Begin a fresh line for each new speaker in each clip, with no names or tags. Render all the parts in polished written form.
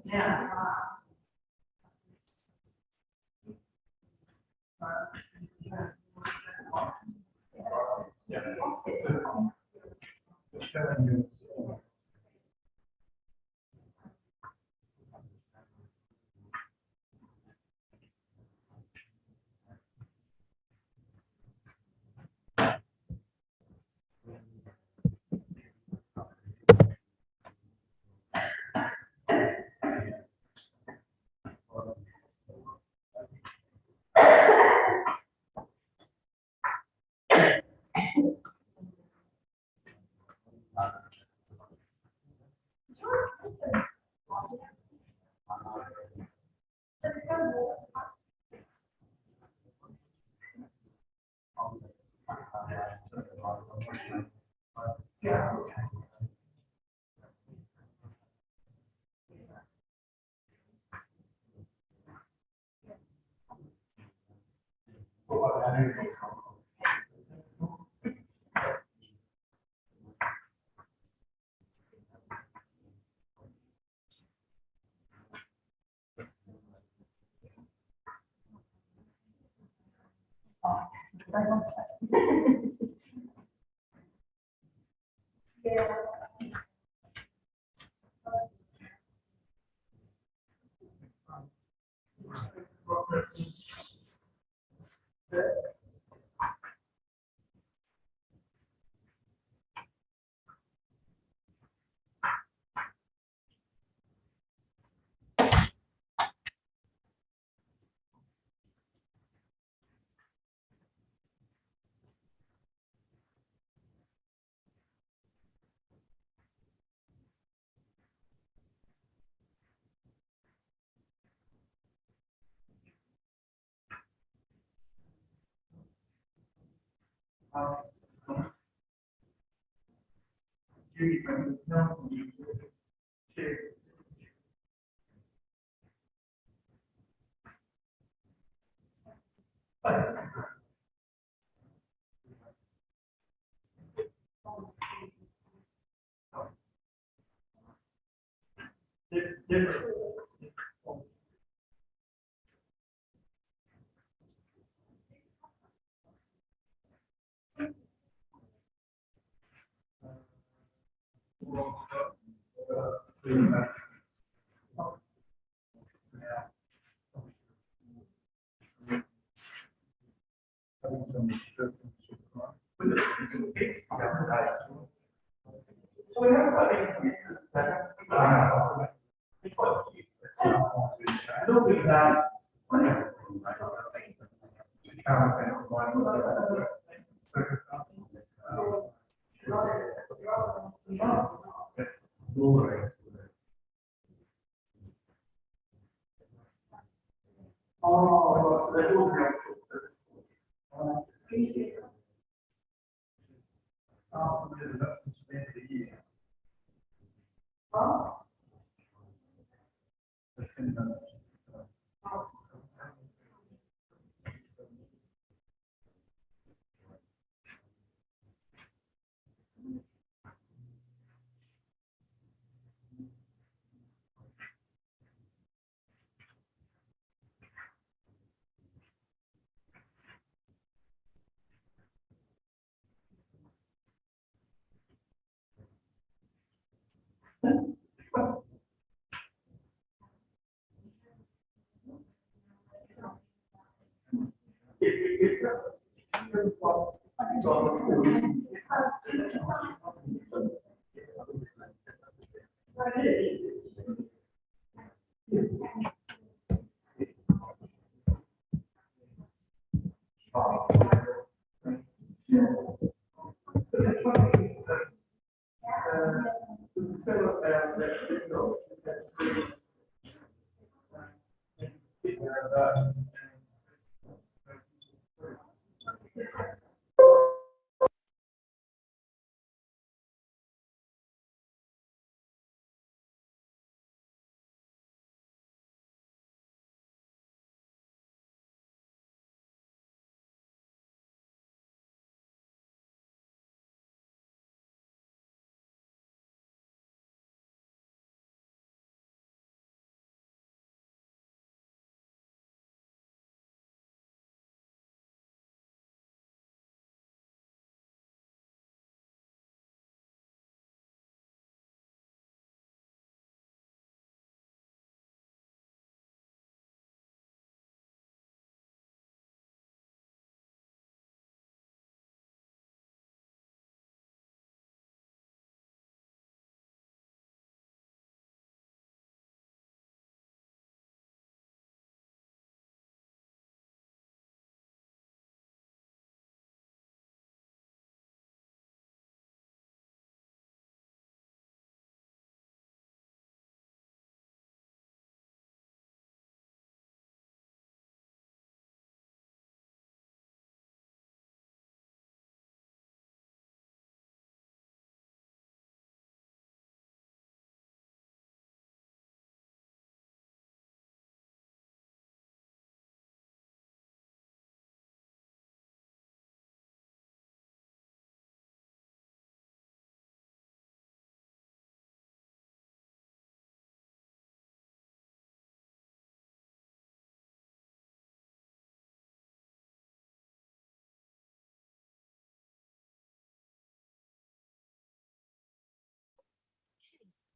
Yeah.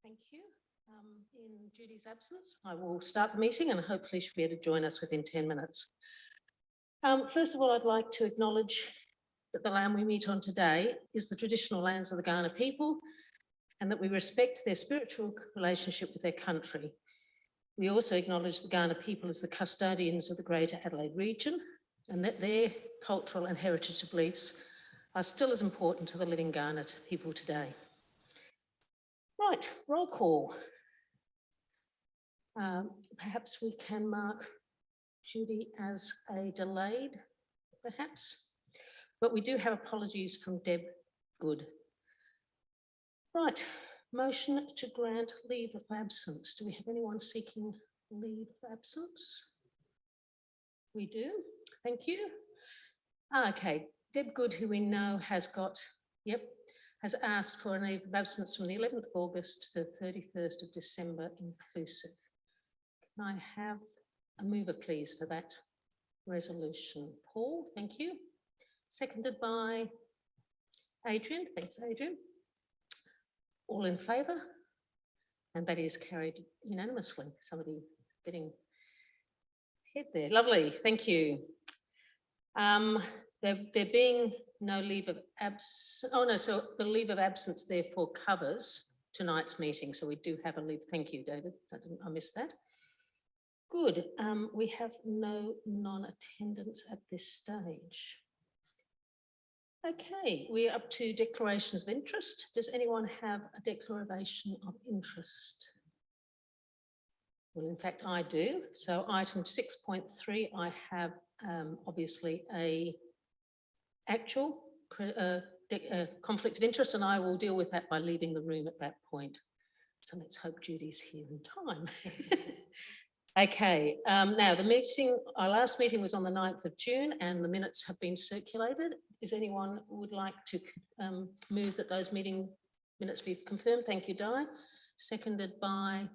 Thank you. In Judy's absence, I will start the meeting and hopefully she'll be able to join us within 10 minutes. First of all, I'd like to acknowledge that the land we meet on today is the traditional lands of the Gawler people and that we respect their spiritual relationship with their country. We also acknowledge the Gawler people as the custodians of the Greater Adelaide region and that their cultural and heritage beliefs are still as important to the living Gawler people today. Right, roll call. Perhaps we can mark Judy as a delayed, perhaps, but we do have apologies from Deb Good. Right, motion to grant leave of absence. Do we have anyone seeking leave of absence? We do, thank you. Okay, Deb Good, who we know has got, has asked for a leave of absence from the 11th of August to the 31st of December inclusive. Can I have a mover, please, for that resolution? Paul, thank you. Seconded by Adrian. Thanks, Adrian. All in favour? And that is carried unanimously. Somebody getting ahead there. Lovely, thank you. There being no leave of absence, so the leave of absence therefore covers tonight's meeting. So we do have a leave. Thank you, David. I missed that. Good. We have no non-attendance at this stage. Okay, we're up to declarations of interest. Does anyone have a declaration of interest? Well, in fact, I do. So item 6.3, I have obviously a actual conflict of interest, and I will deal with that by leaving the room at that point. So let's hope Judy's here in time. Okay, now the meeting, our last meeting was on the 9th of June and the minutes have been circulated. Is anyone would like to move that those meeting minutes be confirmed? Thank you, Di. Seconded by,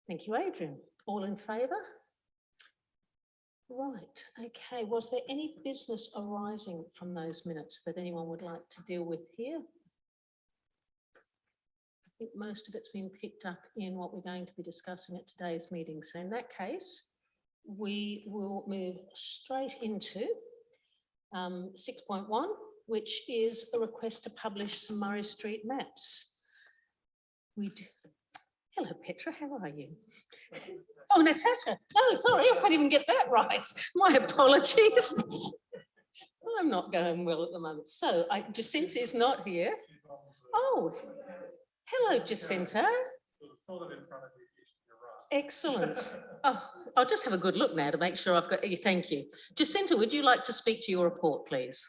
thank you, Adrian. All in favour? Right, okay. Was there any business arising from those minutes that anyone would like to deal with here? I think most of it's been picked up in what we're going to be discussing at today's meeting. So in that case, we will move straight into 6.1, which is a request to publish some Murray Street maps. Hello, Petra, how are you? Oh, Natasha. Oh, sorry, I can't even get that right. My apologies. I'm not going well at the moment. So Jacinta is not here. Oh, hello, Jacinta. Excellent. Oh, I'll just have a good look now to make sure I've got you. Thank you. Jacinta, would you like to speak to your report, please?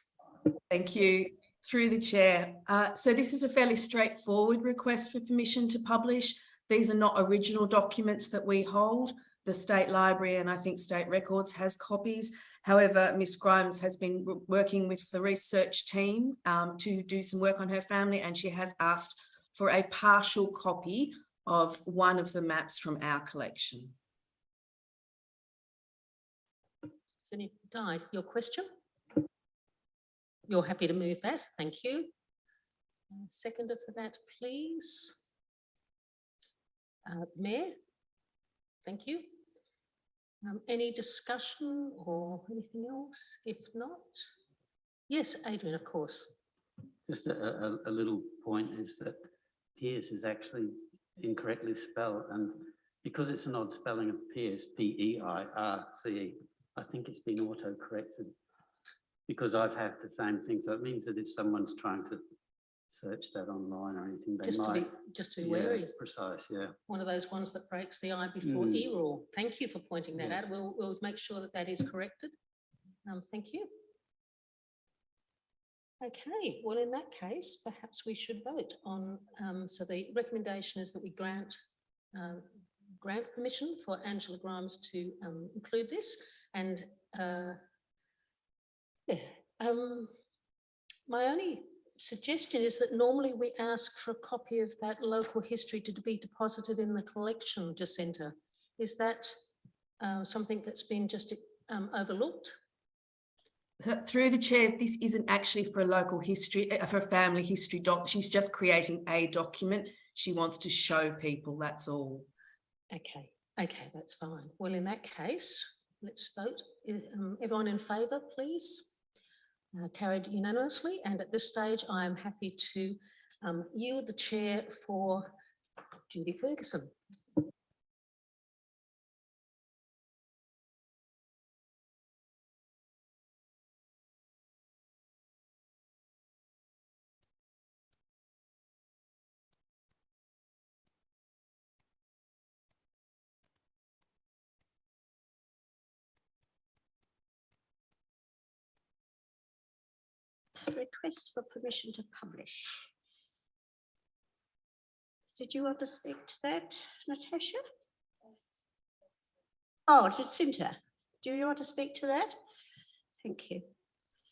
Thank you. Through the chair. So this is a fairly straightforward request for permission to publish. These are not original documents that we hold. The State Library and I think State Records has copies. However, Miss Grimes has been working with the research team to do some work on her family, and she has asked for a partial copy of one of the maps from our collection.
Died. Your question? You're happy to move that? Thank you. Seconder for that, please. Mayor, thank you. Any discussion or anything else? If not, yes, Adrian, of course.
Just a little point is that Pierce is actually incorrectly spelled, and because it's an odd spelling of Pierce, P-E-I-R-C-E, I think it's been auto-corrected because I've had the same thing. So it means that if someone's trying to search that online or anything, they
just to be wary.
Precise, yeah.
One of those ones that breaks the I before E rule. Thank you for pointing that out. We'll make sure that that is corrected. Thank you. Okay, well, in that case, perhaps we should vote on, so the recommendation is that we grant permission for Angela Grimes to include this. And my only suggestion is that normally we ask for a copy of that local history to be deposited in the collection, Jacinta. Is that something that's been just overlooked?
Through the chair, this isn't actually for a local history, for a family history doc. She's just creating a document. she wants to show people, that's all.
Okay, that's fine. Well, in that case, let's vote. Everyone in favour, please? Carried unanimously. And at this stage, I am happy to yield the chair for Judy Ferguson.
Request for permission to publish. Did you want to speak to that, Natasha? Oh, Jacinta, do you want to speak to that? Thank you.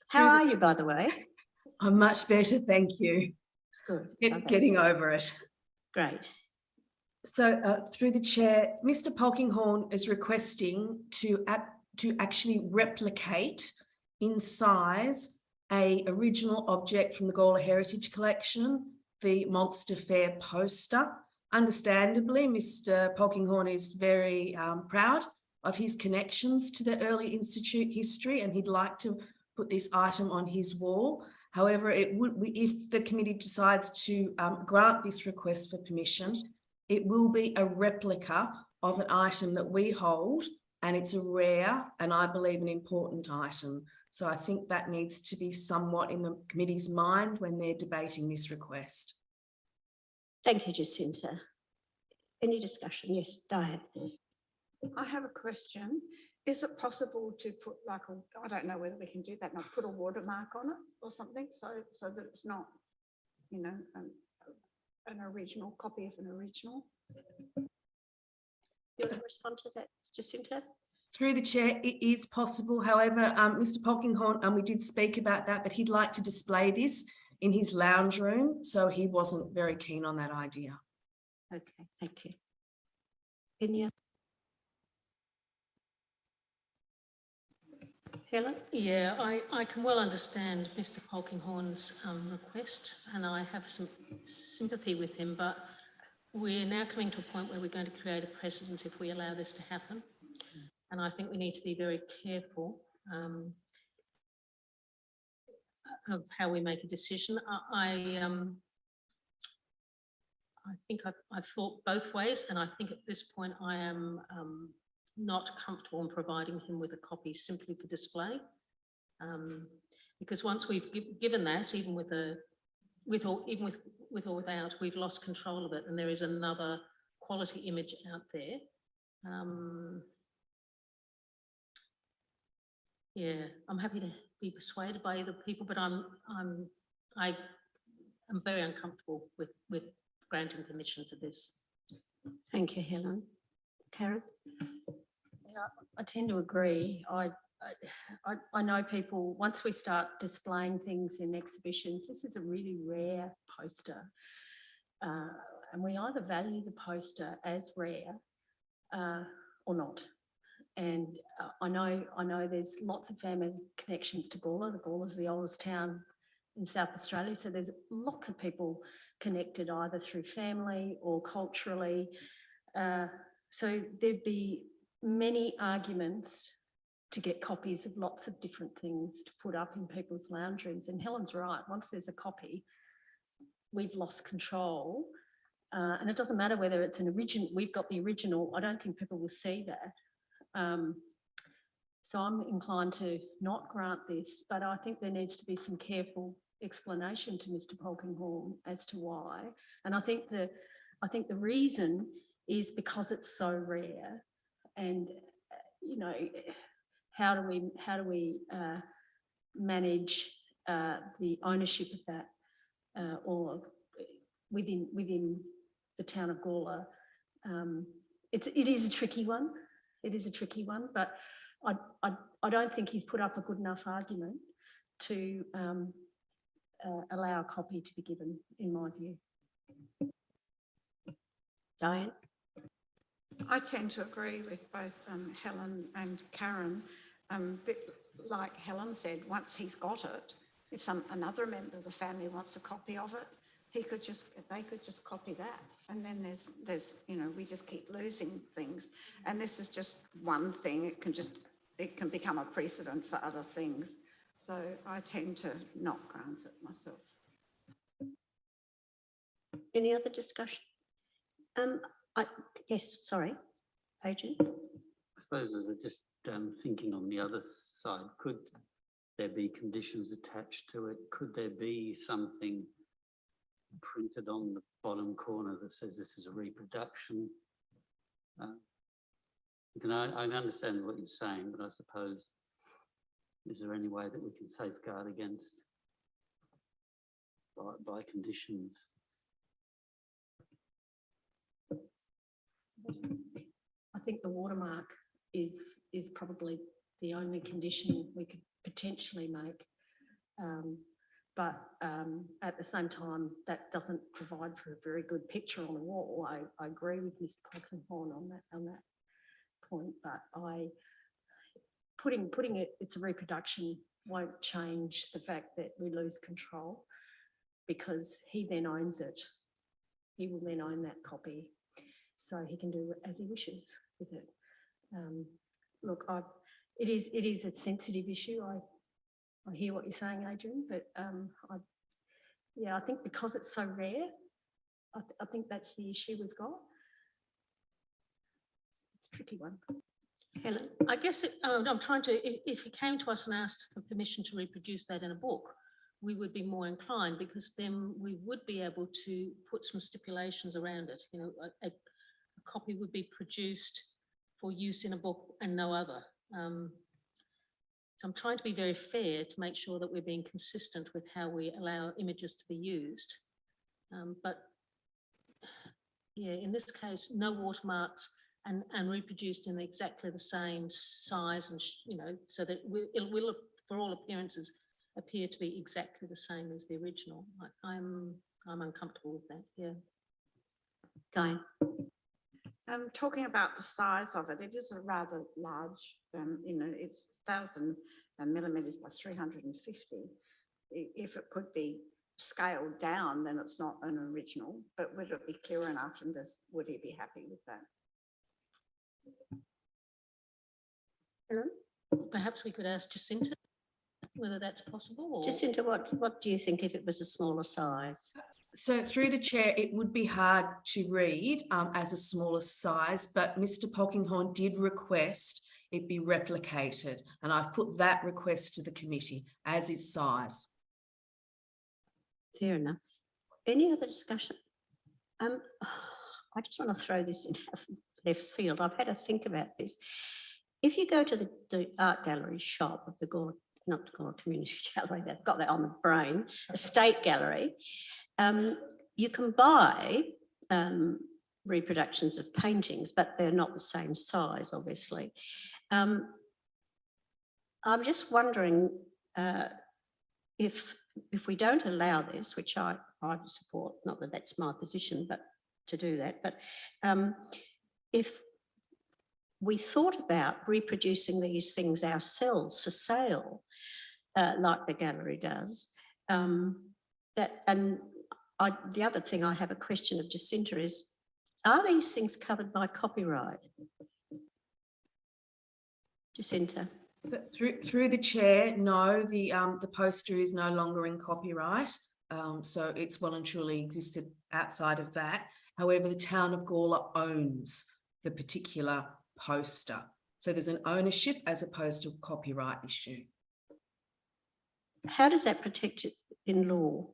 How are you, by the way?
I'm much better, thank you.
Good.
Getting over it.
Great.
So through the chair, Mr. Polkinghorne is requesting to actually replicate in size a original object from the Gawler Heritage Collection, the Monster Fair poster. Understandably, Mr. Polkinghorne is very proud of his connections to the early institute history, and he'd like to put this item on his wall. However, if the committee decides to grant this request for permission, it will be a replica of an item that we hold, and it's a rare and I believe an important item. So I think that needs to be somewhat in the committee's mind when they're debating this request.
Thank you, Jacinta. Any discussion? Yes, Diane.
I have a question. Is it possible to put like I don't know whether we can do that, not put a watermark on it or something, so that it's not, you know, an original copy of an original?
You want to respond to that, Jacinta?
Through the chair, it is possible. However, Mr. Polkinghorne, we did speak about that, but he'd like to display this in his lounge room, so he wasn't very keen on that idea.
Okay, thank you. Inya? Helen?
Yeah, I can well understand Mr. Polkinghorne's request, and I have some sympathy with him, but we're now coming to a point where we're going to create a precedent if we allow this to happen. And I think we need to be very careful of how we make a decision. I think I've thought both ways, and I think at this point I am not comfortable in providing him with a copy simply for display, because once we've given that, even with or without, we've lost control of it, and there is another quality image out there. Yeah, I'm happy to be persuaded by other people, but I am very uncomfortable with granting permission for this.
Thank you, Helen. Karen?
Yeah, I tend to agree. I know people, once we start displaying things in exhibitions, this is a really rare poster. And we either value the poster as rare or not. And I know there's lots of family connections to Gawler. The Gawler's the oldest town in South Australia, so there's lots of people connected either through family or culturally. So there'd be many arguments to get copies of lots of different things to put up in people's lounge rooms. And Helen's right, once there's a copy, we've lost control. And it doesn't matter whether it's an original, we've got the original, I don't think people will see that. So I'm inclined to not grant this, but I think there needs to be some careful explanation to Mr. Polkinghorne as to why. And I think the reason is because it's so rare, and you know, how do we manage the ownership of that or within the town of Gawler? It is a tricky one. It is a tricky one, but I don't think he's put up a good enough argument to allow a copy to be given, in my view.
Diane?
I tend to agree with both Helen and Karen. Like Helen said, once he's got it, if another member of the family wants a copy of it, they could just copy that. And then there's, you know, we just keep losing things. And this is just one thing. It can become a precedent for other things. So I tend to not grant it myself.
Any other discussion? Yes, sorry, Adrian.
I suppose as I just thinking on the other side, could there be conditions attached to it? Could there be something printed on the bottom corner that says this is a reproduction? I understand what you're saying, but I suppose, is there any way that we can safeguard against by conditions?
I think the watermark is probably the only condition we could potentially make. But at the same time, that doesn't provide for a very good picture on the wall. I agree with Mr. Polkinghorne on that point, but putting it's a reproduction won't change the fact that we lose control, because he then owns it. He will then own that copy, so he can do as he wishes with it. Look, it is a sensitive issue. I hear what you're saying, Adrian, but I think because it's so rare, I think that's the issue we've got. It's a tricky one.
Helen?
I guess I'm trying to, if he came to us and asked for permission to reproduce that in a book, we would be more inclined, because then we would be able to put some stipulations around it. You know, a copy would be produced for use in a book and no other. So I'm trying to be very fair to make sure that we're being consistent with how we allow images to be used. But yeah, in this case, no watermarks and reproduced in exactly the same size and, you know, so that it will, for all appearances, appear to be exactly the same as the original. I'm uncomfortable with that, yeah.
Diane?
Talking about the size of it, it is a rather large, you know, it's 1,000 millimetres by 350. If it could be scaled down, then it's not an original, but would it be clear enough, and would he be happy with that?
Helen?
Perhaps we could ask Jacinta whether that's possible. Or...
Jacinta, what do you think if it was a smaller size?
So through the chair, it would be hard to read as a smaller size, but Mr. Polkinghorne did request it be replicated, and I've put that request to the committee, as is size.
Fair enough. Any other discussion? I just want to throw this in left field. I've had to think about this. If you go to the art gallery shop of the Gawler, not the Gawler Community Gallery, they've got that on the brain, the State Gallery, you can buy reproductions of paintings, but they're not the same size, obviously. I'm just wondering if we don't allow this, which I support, not that that's my position, but to do that, but if we thought about reproducing these things ourselves for sale, like the gallery does, the other thing I have a question of Jacinta is, are these things covered by copyright? Jacinta?
Through the chair, no, the poster is no longer in copyright, so it's well and truly existed outside of that. However, the town of Gawler owns the particular poster, so there's an ownership as opposed to a copyright issue.
How does that protect it in law?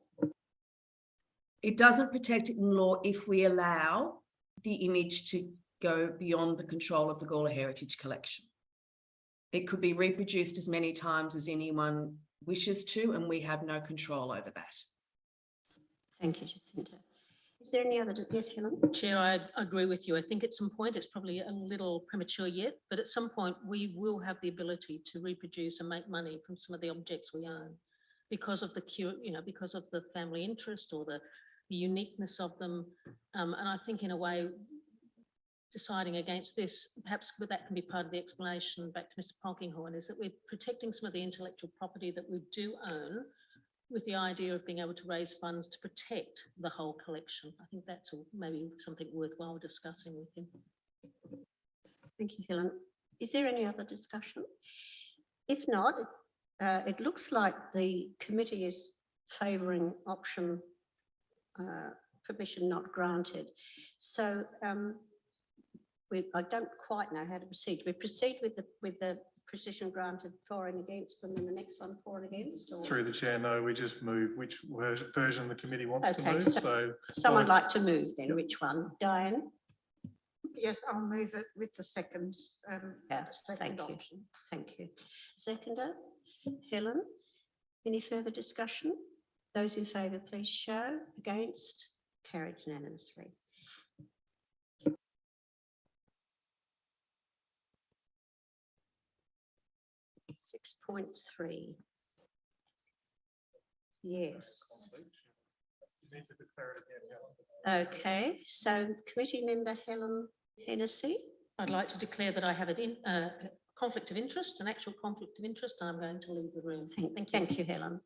It doesn't protect it in law if we allow the image to go beyond the control of the Gawler Heritage Collection. It could be reproduced as many times as anyone wishes to, and we have no control over that.
Thank you, Jacinta. Is there any other? Yes, Helen?
Chair, I agree with you. I think at some point it's probably a little premature yet, but at some point we will have the ability to reproduce and make money from some of the objects we own because of the because of the family interest or the uniqueness of them. And I think in a way, deciding against this, perhaps that can be part of the explanation back to Mr. Polkinghorne, is that we're protecting some of the intellectual property that we do own with the idea of being able to raise funds to protect the whole collection. I think that's maybe something worthwhile discussing with him.
Thank you, Helen. Is there any other discussion? If not, it looks like the committee is favouring option permission not granted. So I don't quite know how to proceed. We proceed with the precision granted for and against, and then the next one for and against? Or?
Through the chair, no, we just move which version the committee wants to
Okay,
move. So
someone like to move then, which one? Diane?
Yes, I'll move it with the second,
Yeah,
second
thank you.
option.
Thank you. Seconder, Helen, any further discussion? Those in favour, please show. Against? Carried unanimously. 6.3. Yes.
you need to declare it again, Helen.
Okay, so committee member Helen Hennessy.
I'd like to declare that I have a conflict of interest, an actual conflict of interest, and I'm going to leave the room.
Thank you, Helen.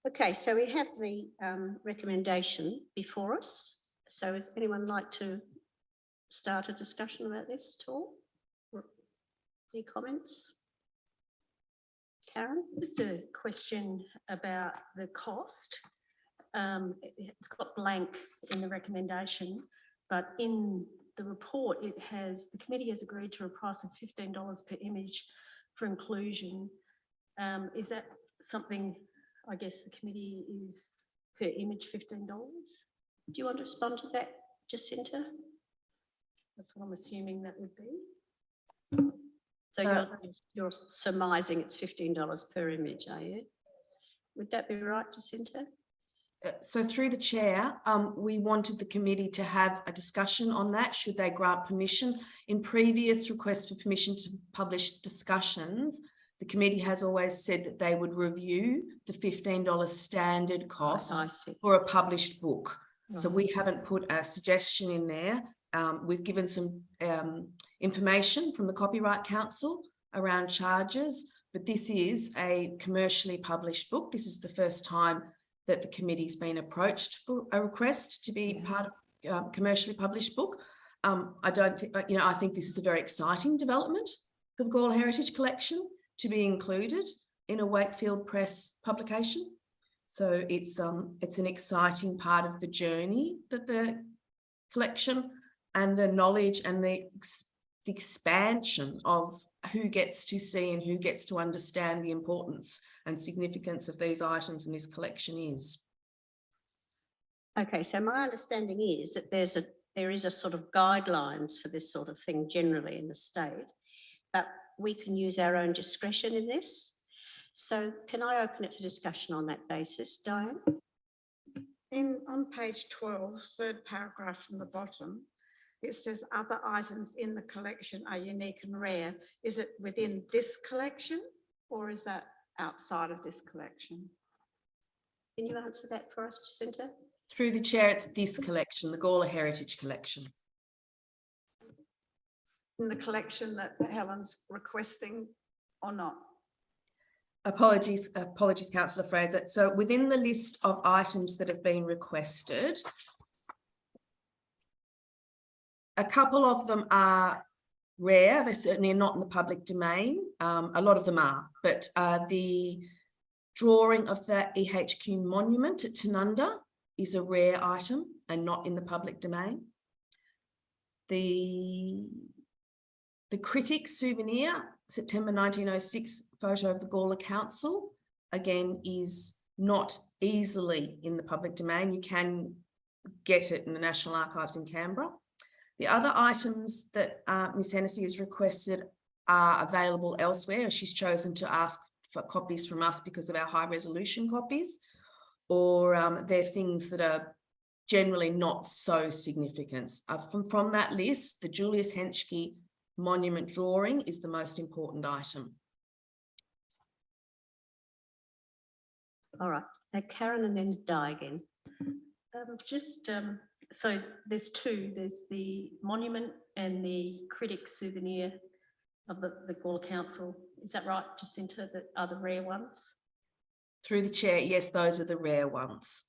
Okay, so we have the recommendation before us. So if anyone like to start a discussion about this at all? Any comments? Karen?
Just a question about the cost. It's got blank in the recommendation, but in the report, it has, the committee has agreed to a price of $15 per image for inclusion. Is that something, I guess the committee is per image $15?
Do you want to respond to that, Jacinta?
That's what I'm assuming that would be.
So you're surmising it's $15 per image, are you? Would that be right, Jacinta?
So through the chair, we wanted the committee to have a discussion on that, should they grant permission. In previous requests for permission to publish discussions, the committee has always said that they would review the $15 standard cost for a published book. Right. So we haven't put a suggestion in there. We've given some information from the Copyright Council around charges, but this is a commercially published book. This is the first time that the committee's been approached for a request to be part of a commercially published book. I don't think, I think this is a very exciting development for the Gawler Heritage Collection to be included in a Wakefield Press publication. So it's an exciting part of the journey that the collection and the knowledge and the expansion of who gets to see and who gets to understand the importance and significance of these items in this collection is.
Okay, so my understanding is that there is a sort of guidelines for this sort of thing generally in the state, but we can use our own discretion in this. So can I open it for discussion on that basis, Diane?
On page 12, third paragraph from the bottom, it says other items in the collection are unique and rare. Is it within this collection or is that outside of this collection?
Can you answer that for us, Jacinta?
Through the chair, it's this collection, the Gawler Heritage Collection.
In the collection that Helen's requesting or not?
Apologies, Councillor Fraser. So within the list of items that have been requested, a couple of them are rare. They certainly are not in the public domain. A lot of them are, but the drawing of the EHQ monument at Tanunda is a rare item and not in the public domain. The critic souvenir, September 1906 photo of the Gawler Council, again, is not easily in the public domain. You can get it in the National Archives in Canberra. The other items that Ms Hennessy has requested are available elsewhere. She's chosen to ask for copies from us because of our high resolution copies, or they're things that are generally not so significant. From that list, the Julius Henschke monument drawing is the most important item.
All right, now Karen and then Di again.
So there's two, there's the monument and the critic souvenir of the Gawler Council. Is that right, Jacinta, that are the rare ones?
Through the chair, yes, those are the rare ones.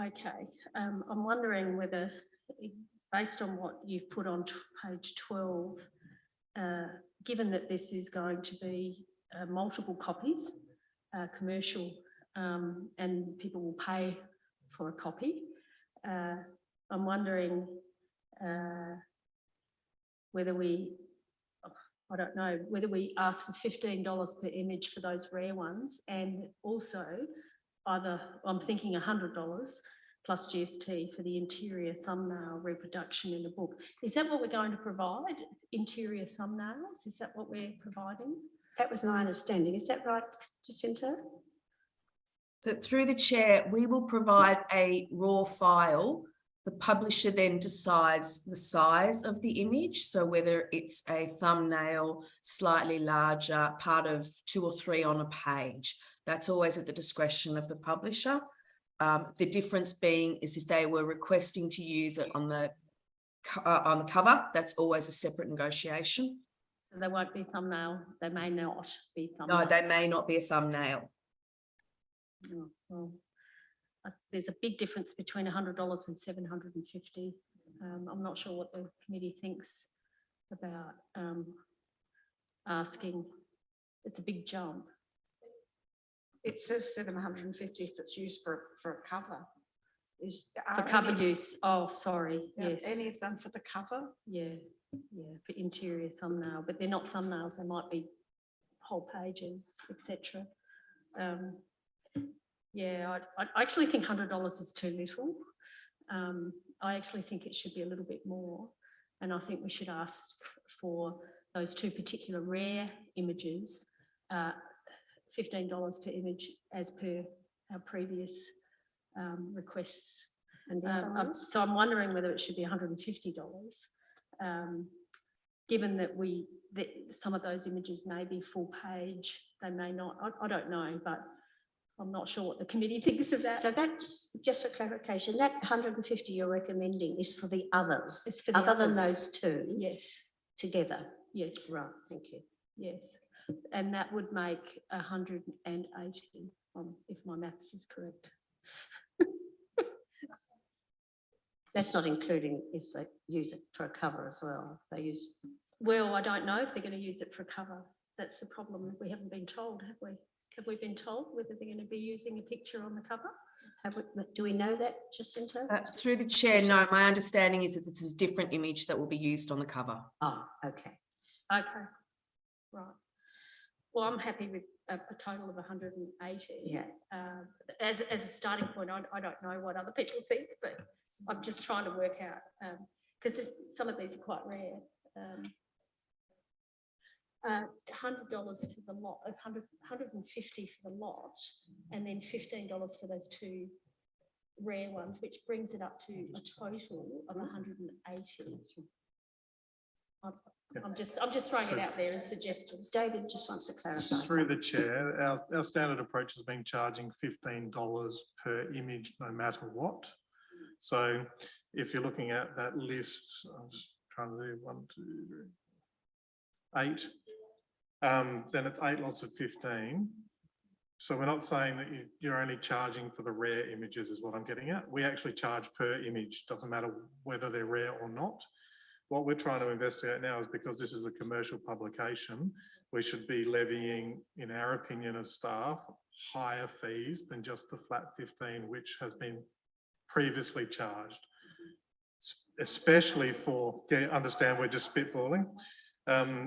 Okay, I'm wondering whether, based on what you've put on page 12, given that this is going to be multiple copies, commercial, and people will pay for a copy, I'm wondering whether I don't know, whether we ask for $15 per image for those rare ones, and also either, I'm thinking $100 plus GST for the interior thumbnail reproduction in the book. Is that what we're going to provide? Interior thumbnails? Is that what we're providing?
That was my understanding. Is that right, Jacinta?
So through the chair, we will provide a raw file. The publisher then decides the size of the image. So whether it's a thumbnail, slightly larger, part of 2 or 3 on a page. That's always at the discretion of the publisher. The difference being is if they were requesting to use it on the cover, that's always a separate negotiation.
So they won't be thumbnail, they may not be thumbnail.
No, they may not be a thumbnail.
Oh, well, there's a big difference between $100 and $750. I'm not sure what the committee thinks about asking. It's a big jump.
It says 750 if it's used for a cover.
For cover use. Oh, sorry. Yes.
Any of them for the cover?
Yeah. Yeah. For interior thumbnail, but they're not thumbnails. They might be whole pages, etc. Yeah, I actually think $100 is too little. I actually think it should be a little bit more. And I think we should ask for those 2 particular rare images, $15 per image as per our previous requests.
And the other ones?
So I'm wondering whether it should be $150, given that some of those images may be full page, they may not, I don't know, but I'm not sure what the committee thinks of that.
So that's, just for clarification, that 150 you're recommending is for the others,
It's for the
other than
others.
those 2
Yes,
together.
yes,
Right, thank you.
yes. And that would make 180, if my maths is correct.
That's not including if they use it for a cover as well. They use.
Well, I don't know if they're going to use it for a cover. That's the problem. We haven't been told, have we? Have we been told whether they're going to be using a picture on the cover?
Do we know that, Jacinta?
Through the chair, no, my understanding is that this is a different image that will be used on the cover.
Oh, okay.
Okay, right. Well, I'm happy with a total of 180.
Yeah.
As a starting point, I don't know what other people think, but I'm just trying to work out, because some of these are quite rare. $100 for the lot, $150 for the lot, and then $15 for those 2 rare ones, which brings it up to a total of 180. I'm just throwing it out there as suggestions.
David just wants to clarify.
Through the chair, our standard approach has been charging $15 per image, no matter what. So if you're looking at that list, I'm just trying to do 1, 2, 3, 8. Then it's 8 lots of 15. So we're not saying that you're only charging for the rare images is what I'm getting at. We actually charge per image, doesn't matter whether they're rare or not. What we're trying to investigate now is because this is a commercial publication, we should be levying, in our opinion as staff, higher fees than just the flat 15, which has been previously charged. Especially for, understand we're just spitballing,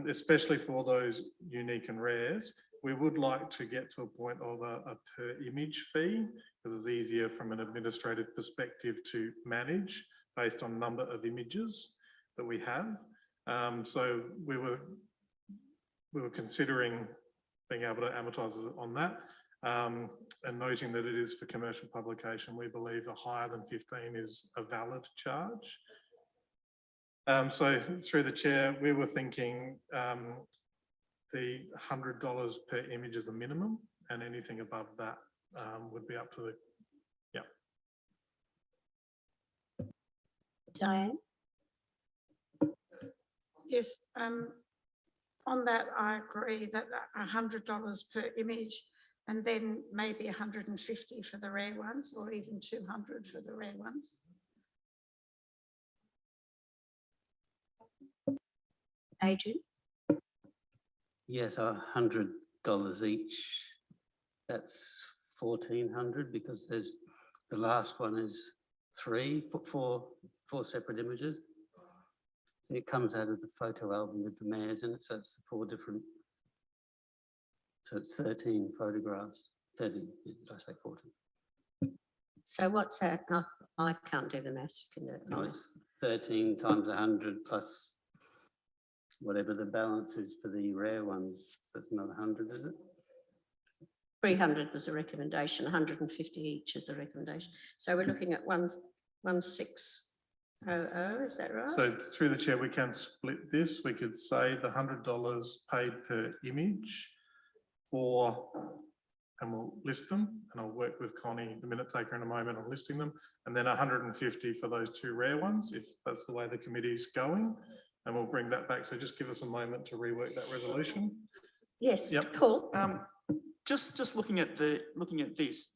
especially for those unique and rares. We would like to get to a point of a per image fee, because it's easier from an administrative perspective to manage based on number of images that we have. So we were considering being able to amortize on that, and noting that it is for commercial publication. We believe a higher than 15 is a valid charge. So through the chair, we were thinking the $100 per image is a minimum, and anything above that would be up to the,
Diane?
Yes, on that, I agree that $100 per image and then maybe 150 for the rare ones or even 200 for the rare ones.
Adrian?
Yes, $100 each. That's 1,400 because there's, the last one is four separate images. So it comes out of the photo album with the mayors in it. So it's the 4 different, so it's 13 photographs, 30, did I say 14?
So what's that? Oh, I can't do the maths. You can do it.
No, it's 13 times 100 plus whatever the balance is for the rare ones. So it's another 100, is it?
300 was a recommendation, 150 each is a recommendation. So we're looking at 1,600, is that right?
So through the chair, we can split this. We could say the $100 paid per image for, and we'll list them, and I'll work with Connie, the minute taker, in a moment on listing them, and then 150 for those 2 rare ones, if that's the way the committee's going, and we'll bring that back. So just give us a moment to rework that resolution.
Yes,
Yep.
cool.
Just looking at this, is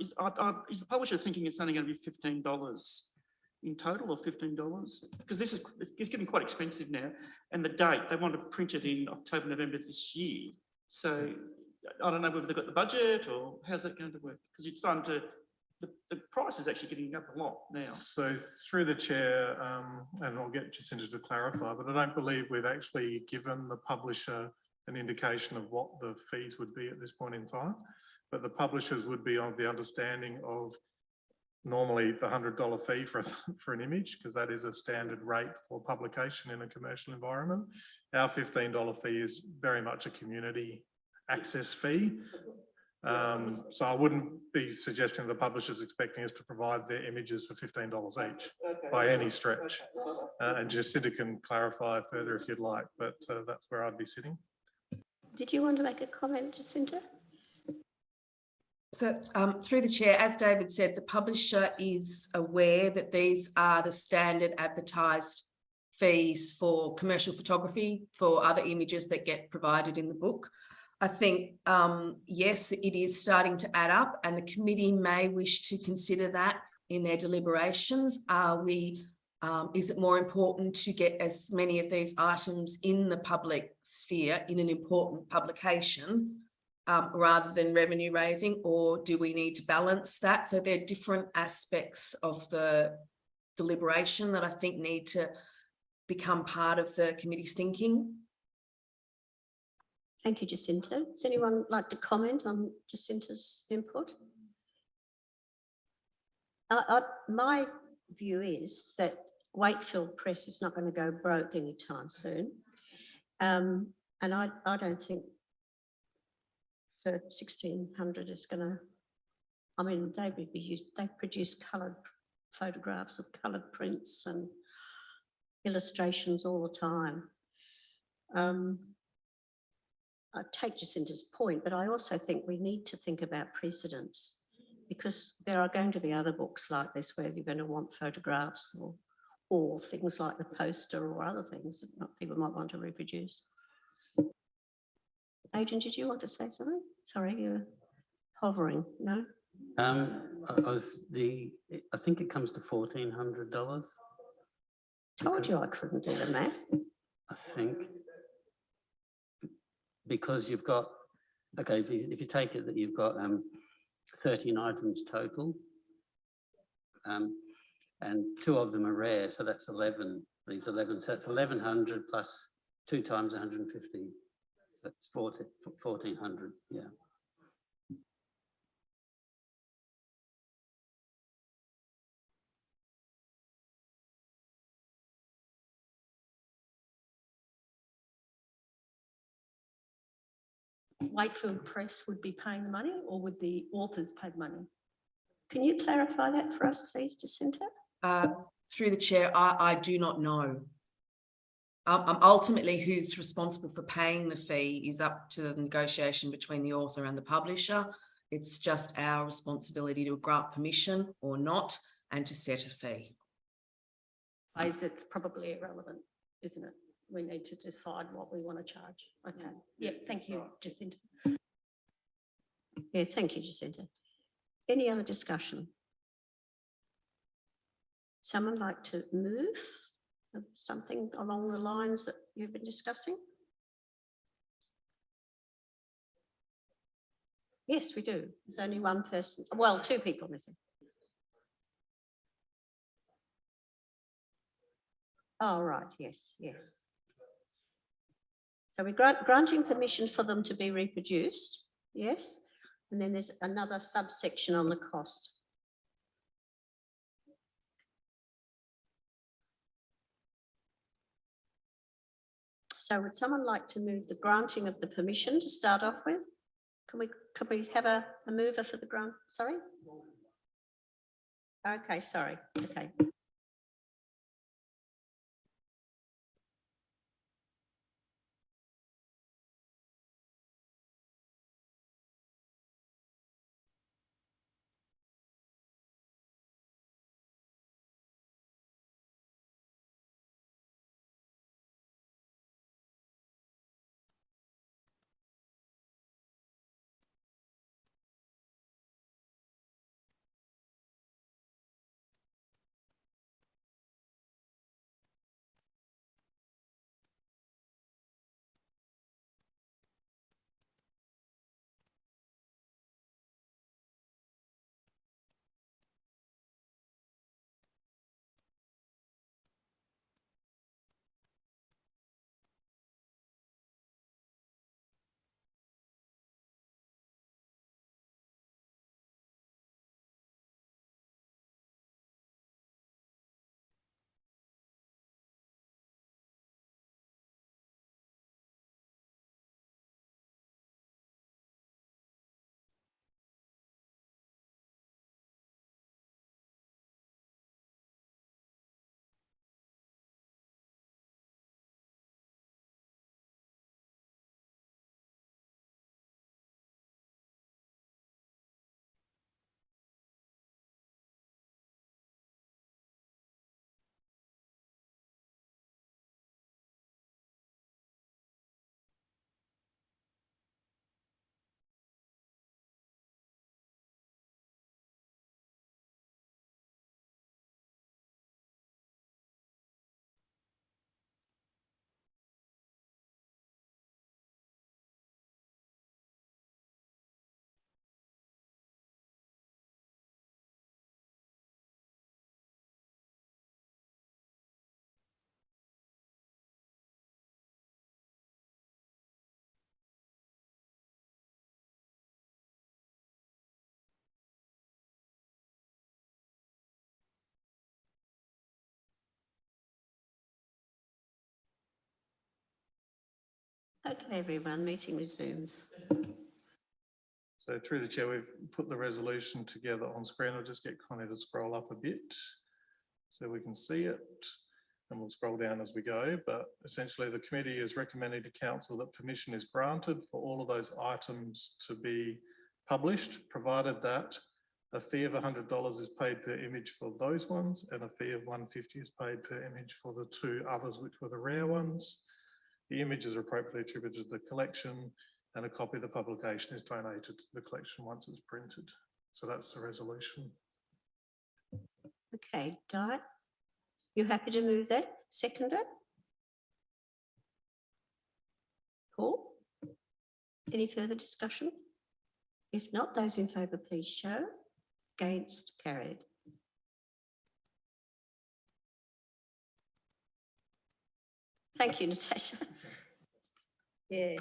the publisher thinking it's only going to be $15 in total, or $15? Because it's getting quite expensive now, and the date, they want to print it in October, November this year. So I don't know whether they've got the budget or how's that going to work? Because it's starting to, the price is actually getting up a lot now.
So through the chair, and I'll get Jacinta to clarify, but I don't believe we've actually given the publisher an indication of what the fees would be at this point in time. But the publishers would be of the understanding of normally the $100 fee for an image, because that is a standard rate for publication in a commercial environment. Our $15 fee is very much a community access fee. So I wouldn't be suggesting the publishers expecting us to provide their images for $15 each by any stretch. And Jacinta can clarify further if you'd like, but that's where I'd be sitting.
Did you want to make a comment, Jacinta?
So through the chair, as David said, the publisher is aware that these are the standard advertised fees for commercial photography for other images that get provided in the book. I think, yes, it is starting to add up, and the committee may wish to consider that in their deliberations. Is it more important to get as many of these items in the public sphere in an important publication rather than revenue raising, or do we need to balance that? So there are different aspects of the deliberation that I think need to become part of the committee's thinking.
Thank you, Jacinta. Does anyone like to comment on Jacinta's input? My view is that Wakefield Press is not going to go broke anytime soon. And I don't think for 1,600 is going to, I mean, they produce coloured photographs of coloured prints and illustrations all the time. I take Jacinta's point, but I also think we need to think about precedents, because there are going to be other books like this where you're going to want photographs or things like the poster or other things that people might want to reproduce. Adrian, did you want to say something? Sorry, you were hovering, no?
I think it comes to $1,400.
Told you I couldn't do the math.
I think, because you've got, okay, if you take it that you've got 13 items total, and 2 of them are rare, so that's 11, leaves 11, so it's 1,100 plus 2 times 150, so that's 1,400, yeah.
Wakefield Press would be paying the money, or would the authors pay the money?
Can you clarify that for us, please, Jacinta?
Through the chair, I do not know. Ultimately, who's responsible for paying the fee is up to the negotiation between the author and the publisher. It's just our responsibility to grant permission or not, and to set a fee.
It's probably irrelevant, isn't it? We need to decide what we want to charge. Okay. Yeah, thank you, Jacinta.
Yeah, thank you, Jacinta. Any other discussion? Someone like to move something along the lines that you've been discussing? Yes, we do. There's only one person, well, two people missing. Oh, right, yes, yes. So we're granting permission for them to be reproduced, yes? And then there's another subsection on the cost. So would someone like to move the granting of the permission to start off with? Can we have a mover for the grant? Sorry? Okay, sorry. Okay. Okay, everyone, meeting resumes.
So through the chair, we've put the resolution together on screen. I'll just get Connie to scroll up a bit so we can see it, and we'll scroll down as we go. But essentially the committee is recommending to council that permission is granted for all of those items to be published, provided that a fee of $100 is paid per image for those ones, and a fee of $150 is paid per image for the two others, which were the rare ones. The images are appropriately attributed to the collection, and a copy of the publication is donated to the collection once it's printed. So that's the resolution.
Okay, Di, you happy to move that? Second it? Paul? Any further discussion? If not, those in favour, please show. Against, carried. Thank you, Natasha. Yeah.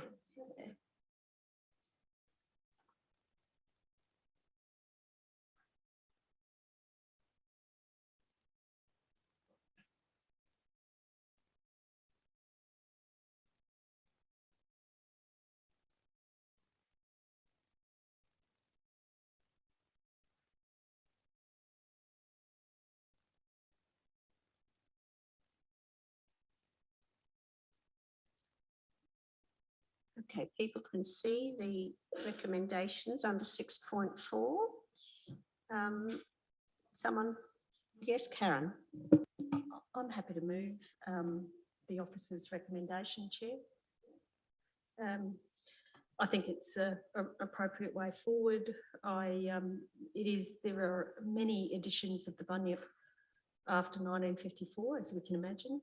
Okay, people can see the recommendations under 6.4. Someone, yes, Karen.
I'm happy to move the officer's recommendation, Chair. I think it's a appropriate way forward. There are many editions of the Bunyip after 1954, as we can imagine.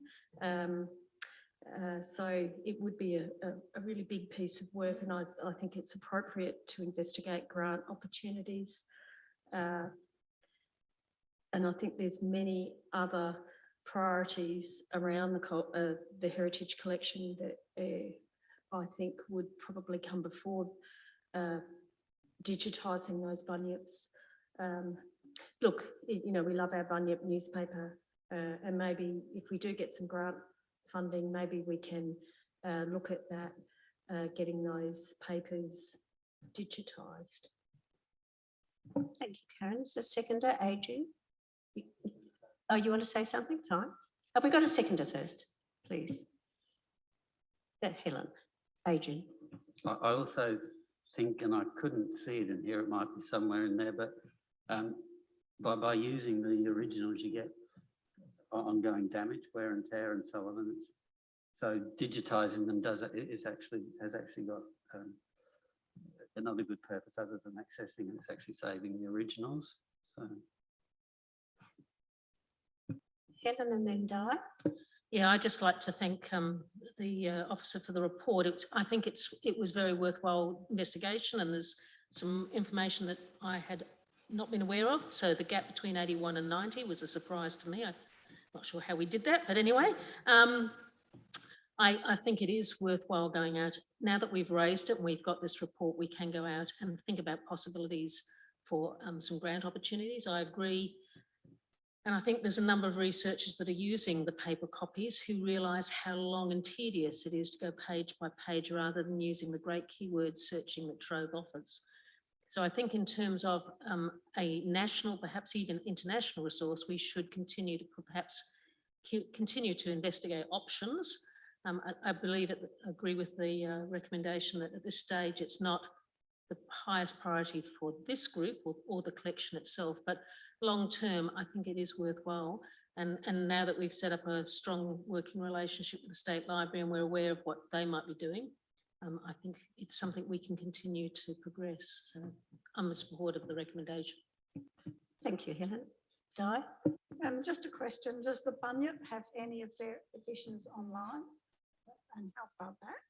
So it would be a really big piece of work, and I think it's appropriate to investigate grant opportunities. And I think there's many other priorities around the heritage collection that I think would probably come before digitising those bunyips. Look, you know, we love our bunyip newspaper, and maybe if we do get some grant funding, maybe we can look at that, getting those papers digitised.
Thank you, Karen. Is the seconder, Adrian? Oh, you want to say something? Fine. Have we got a seconder first, please? Helen, Adrian.
I also think, and I couldn't see it in here, it might be somewhere in there, but by using the originals, you get ongoing damage, wear and tear, and so on. And so digitising them has actually got another good purpose other than accessing, and it's actually saving the originals. So
Helen and then Di.
Yeah, I'd just like to thank the officer for the report. I think it was very worthwhile investigation, and there's some information that I had not been aware of. So the gap between 81 and 90 was a surprise to me. I'm not sure how we did that, but anyway, I think it is worthwhile going out. Now that we've raised it and we've got this report, we can go out and think about possibilities for some grant opportunities. I agree. And I think there's a number of researchers that are using the paper copies who realise how long and tedious it is to go page by page rather than using the great keyword searching that Trove offers. So I think in terms of a national, perhaps even international resource, we should continue to investigate options. I agree with the recommendation that at this stage it's not the highest priority for this group or the collection itself, but long term, I think it is worthwhile. And now that we've set up a strong working relationship with the State Library and we're aware of what they might be doing, I think it's something we can continue to progress. So I'm in support of the recommendation.
Thank you, Helen. Di?
Just a question, does the Bunyip have any of their editions online? And how far back?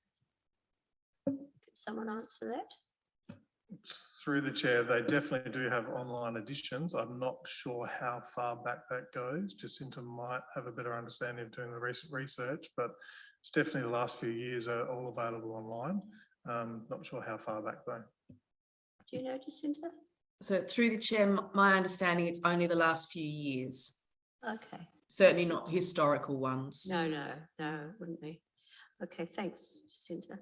Can someone answer that?
Through the chair, they definitely do have online editions. I'm not sure how far back that goes. Jacinta might have a better understanding of doing the recent research, but it's definitely the last few years are all available online. Not sure how far back though.
Do you know, Jacinta?
So through the chair, my understanding, it's only the last few years.
Okay.
Certainly not historical ones.
No, wouldn't be. Okay, thanks, Jacinta.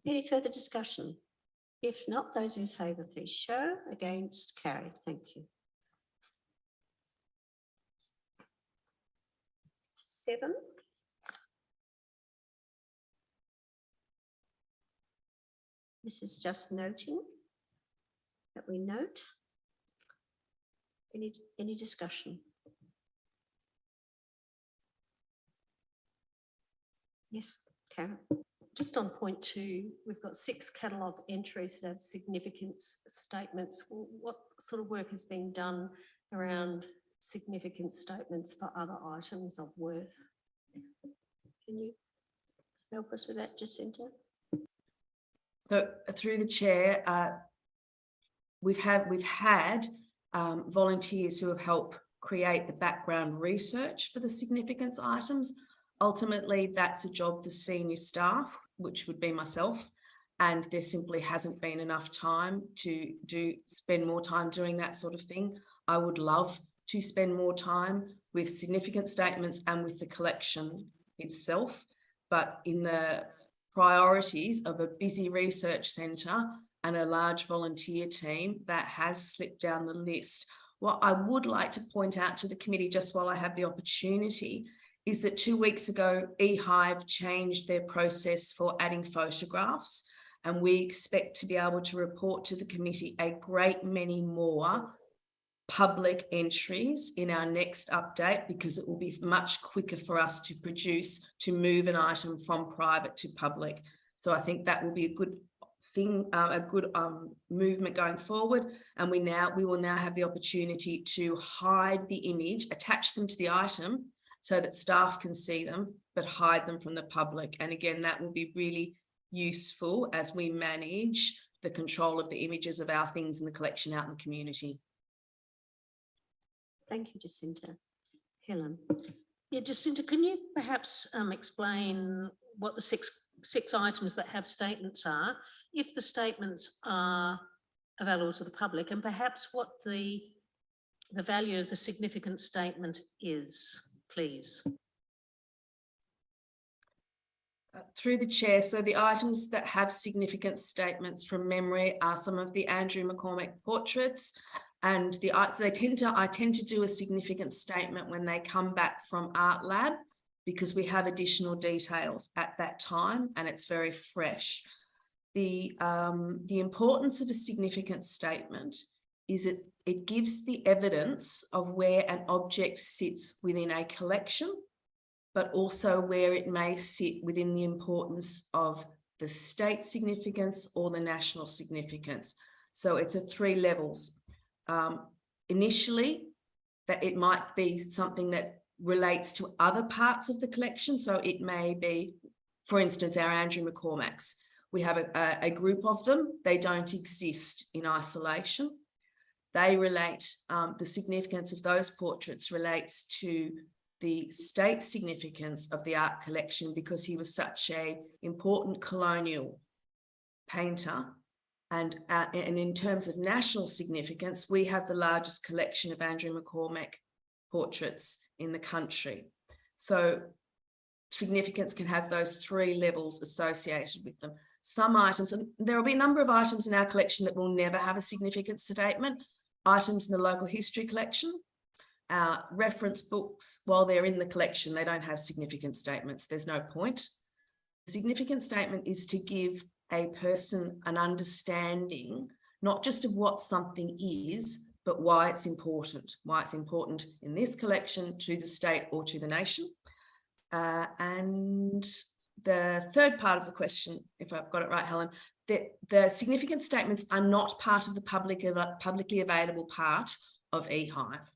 Any further discussion? If not, those in favour, please show. Against, carried. Thank you. 7. This is just noting that we note. Any discussion? Yes, Karen.
Just on point 2, we've got 6 catalogue entries that have significance statements. What sort of work is being done around significant statements for other items of worth?
Can you help us with that, Jacinta?
So through the chair, we've had volunteers who have helped create the background research for the significance items. Ultimately, that's a job for senior staff, which would be myself, and there simply hasn't been enough time to spend more time doing that sort of thing. I would love to spend more time with significant statements and with the collection itself, but in the priorities of a busy research centre and a large volunteer team, that has slipped down the list. What I would like to point out to the committee, just while I have the opportunity, is that 2 weeks ago, eHive changed their process for adding photographs, and we expect to be able to report to the committee a great many more public entries in our next update, because it will be much quicker for us to produce, to move an item from private to public. So I think that will be a good thing, a good movement going forward. And we will now have the opportunity to hide the image, attach them to the item so that staff can see them, but hide them from the public. And again, that will be really useful as we manage the control of the images of our things in the collection out in the community.
Thank you, Jacinta. Helen?
Yeah, Jacinta, can you perhaps explain what the six items that have statements are, if the statements are available to the public, and perhaps what the value of the significant statement is, please?
Through the chair, so the items that have significant statements from memory are some of the Andrew McCormack portraits, and I tend to do a significant statement when they come back from Art Lab, because we have additional details at that time and it's very fresh. The importance of a significant statement is it gives the evidence of where an object sits within a collection, but also where it may sit within the importance of the state significance or the national significance. So it's at 3 levels. Initially, that it might be something that relates to other parts of the collection. So it may be, for instance, our Andrew McCormacks. We have a group of them. They don't exist in isolation. They relate, the significance of those portraits relates to the state significance of the art collection, because he was such an important colonial painter. And in terms of national significance, we have the largest collection of Andrew McCormack portraits in the country. So significance can have those 3 levels associated with them. Some items, and there will be a number of items in our collection that will never have a significance statement. Items in the local history collection, reference books, while they're in the collection, they don't have significant statements. There's no point. The significant statement is to give a person an understanding, not just of what something is, but why it's important in this collection, to the state or to the nation. And the third part of the question, if I've got it right, Helen, the significant statements are not part of the publicly available part of eHive.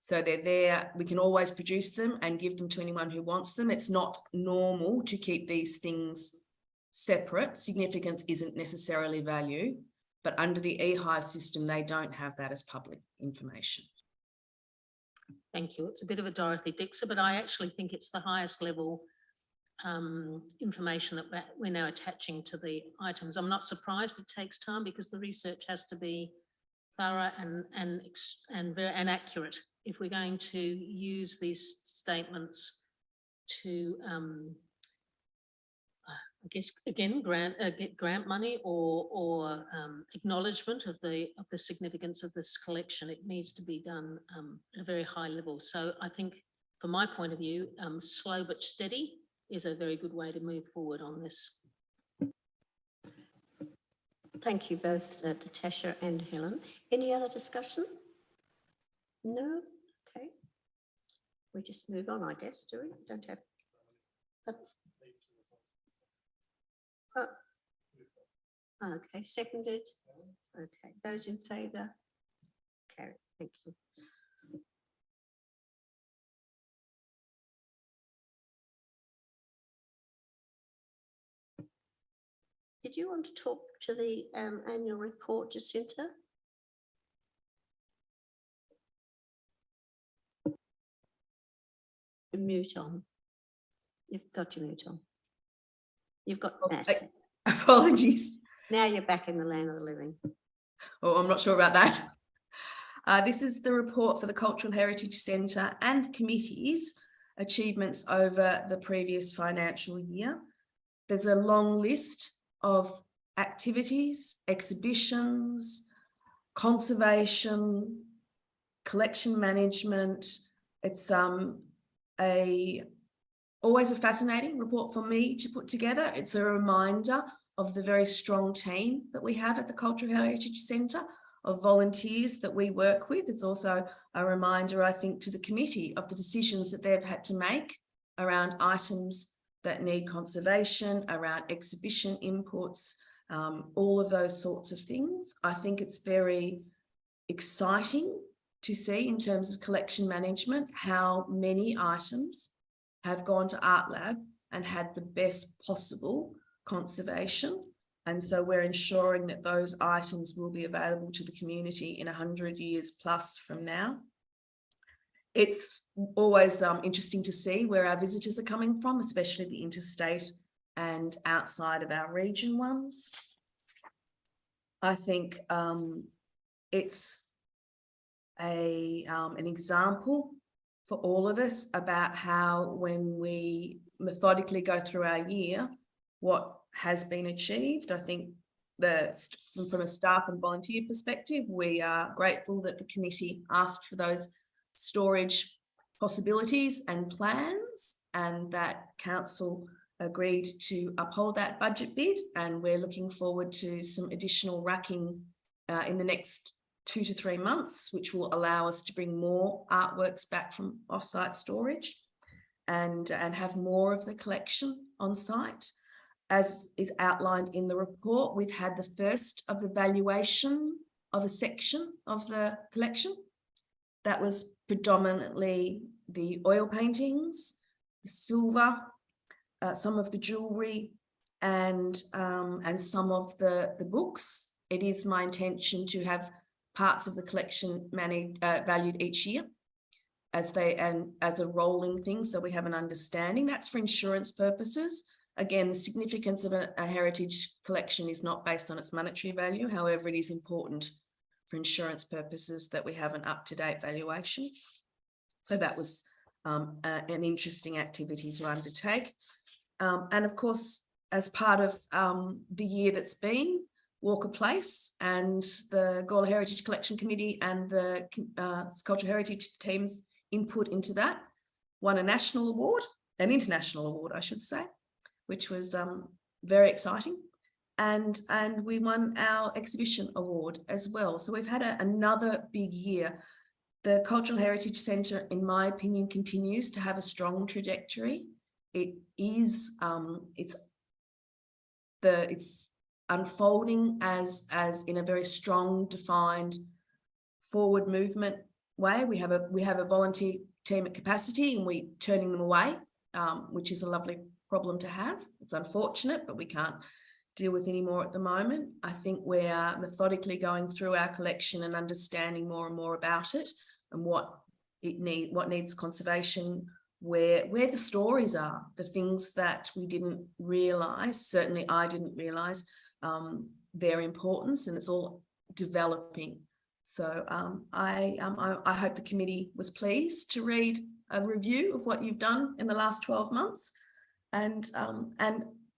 So they're there, we can always produce them and give them to anyone who wants them. It's not normal to keep these things separate. Significance isn't necessarily value, but under the eHive system, they don't have that as public information.
Thank you. It's a bit of a Dorothy Dixer, but I actually think it's the highest level information that we're now attaching to the items. I'm not surprised it takes time, because the research has to be thorough and accurate if we're going to use these statements to I guess again get grant money or acknowledgement of the significance of this collection. It needs to be done at a very high level. So I think, from my point of view, slow but steady is a very good way to move forward on this.
Thank you both, Natasha and Helen. Any other discussion? No? Okay. We just move on, I guess, do we? Don't have... Okay, seconded. Okay, those in favour? Carried. Thank you. Did you want to talk to the annual report, Jacinta? Your mute on. You've got your mute on. You've got that.
Apologies.
Now you're back in the land of the living.
Oh, I'm not sure about that. This is the report for the Cultural Heritage Centre and committees' achievements over the previous financial year. There's a long list of activities, exhibitions, conservation, collection management. It's always a fascinating report for me to put together. It's a reminder of the very strong team that we have at the Cultural Heritage Centre, of volunteers that we work with. It's also a reminder, I think, to the committee of the decisions that they've had to make around items that need conservation, around exhibition inputs, all of those sorts of things. I think it's very exciting to see in terms of collection management how many items have gone to Art Lab and had the best possible conservation. And so we're ensuring that those items will be available to the community in 100 years plus from now. It's always interesting to see where our visitors are coming from, especially the interstate and outside of our region ones. I think it's an example for all of us about how, when we methodically go through our year, what has been achieved. I think from a staff and volunteer perspective, we are grateful that the committee asked for those storage possibilities and plans, and that council agreed to uphold that budget bid, and we're looking forward to some additional racking in the next 2 to 3 months, which will allow us to bring more artworks back from off-site storage and have more of the collection on site. As is outlined in the report, we've had the first of the valuation of a section of the collection. That was predominantly the oil paintings, the silver, some of the jewellery, and some of the books. It is my intention to have parts of the collection valued each year as a rolling thing, so we have an understanding. That's for insurance purposes. Again, the significance of a heritage collection is not based on its monetary value. However, it is important for insurance purposes that we have an up-to-date valuation. So that was an interesting activity to undertake. And of course, as part of the year that's been, Walker Place and the Gawler Heritage Collection Committee and the Cultural Heritage team's input into that won an international award, I should say, which was very exciting. And we won our exhibition award as well. So we've had another big year. The Cultural Heritage Centre, in my opinion, continues to have a strong trajectory. It's unfolding as in a very strong, defined forward movement way. We have a volunteer team at capacity, and we're turning them away, which is a lovely problem to have. It's unfortunate, but we can't deal with any more at the moment. I think we are methodically going through our collection and understanding more and more about it and what needs conservation, where the stories are, the things that we didn't realise, certainly I didn't realise their importance, and it's all developing. So I hope the committee was pleased to read a review of what you've done in the last 12 months. And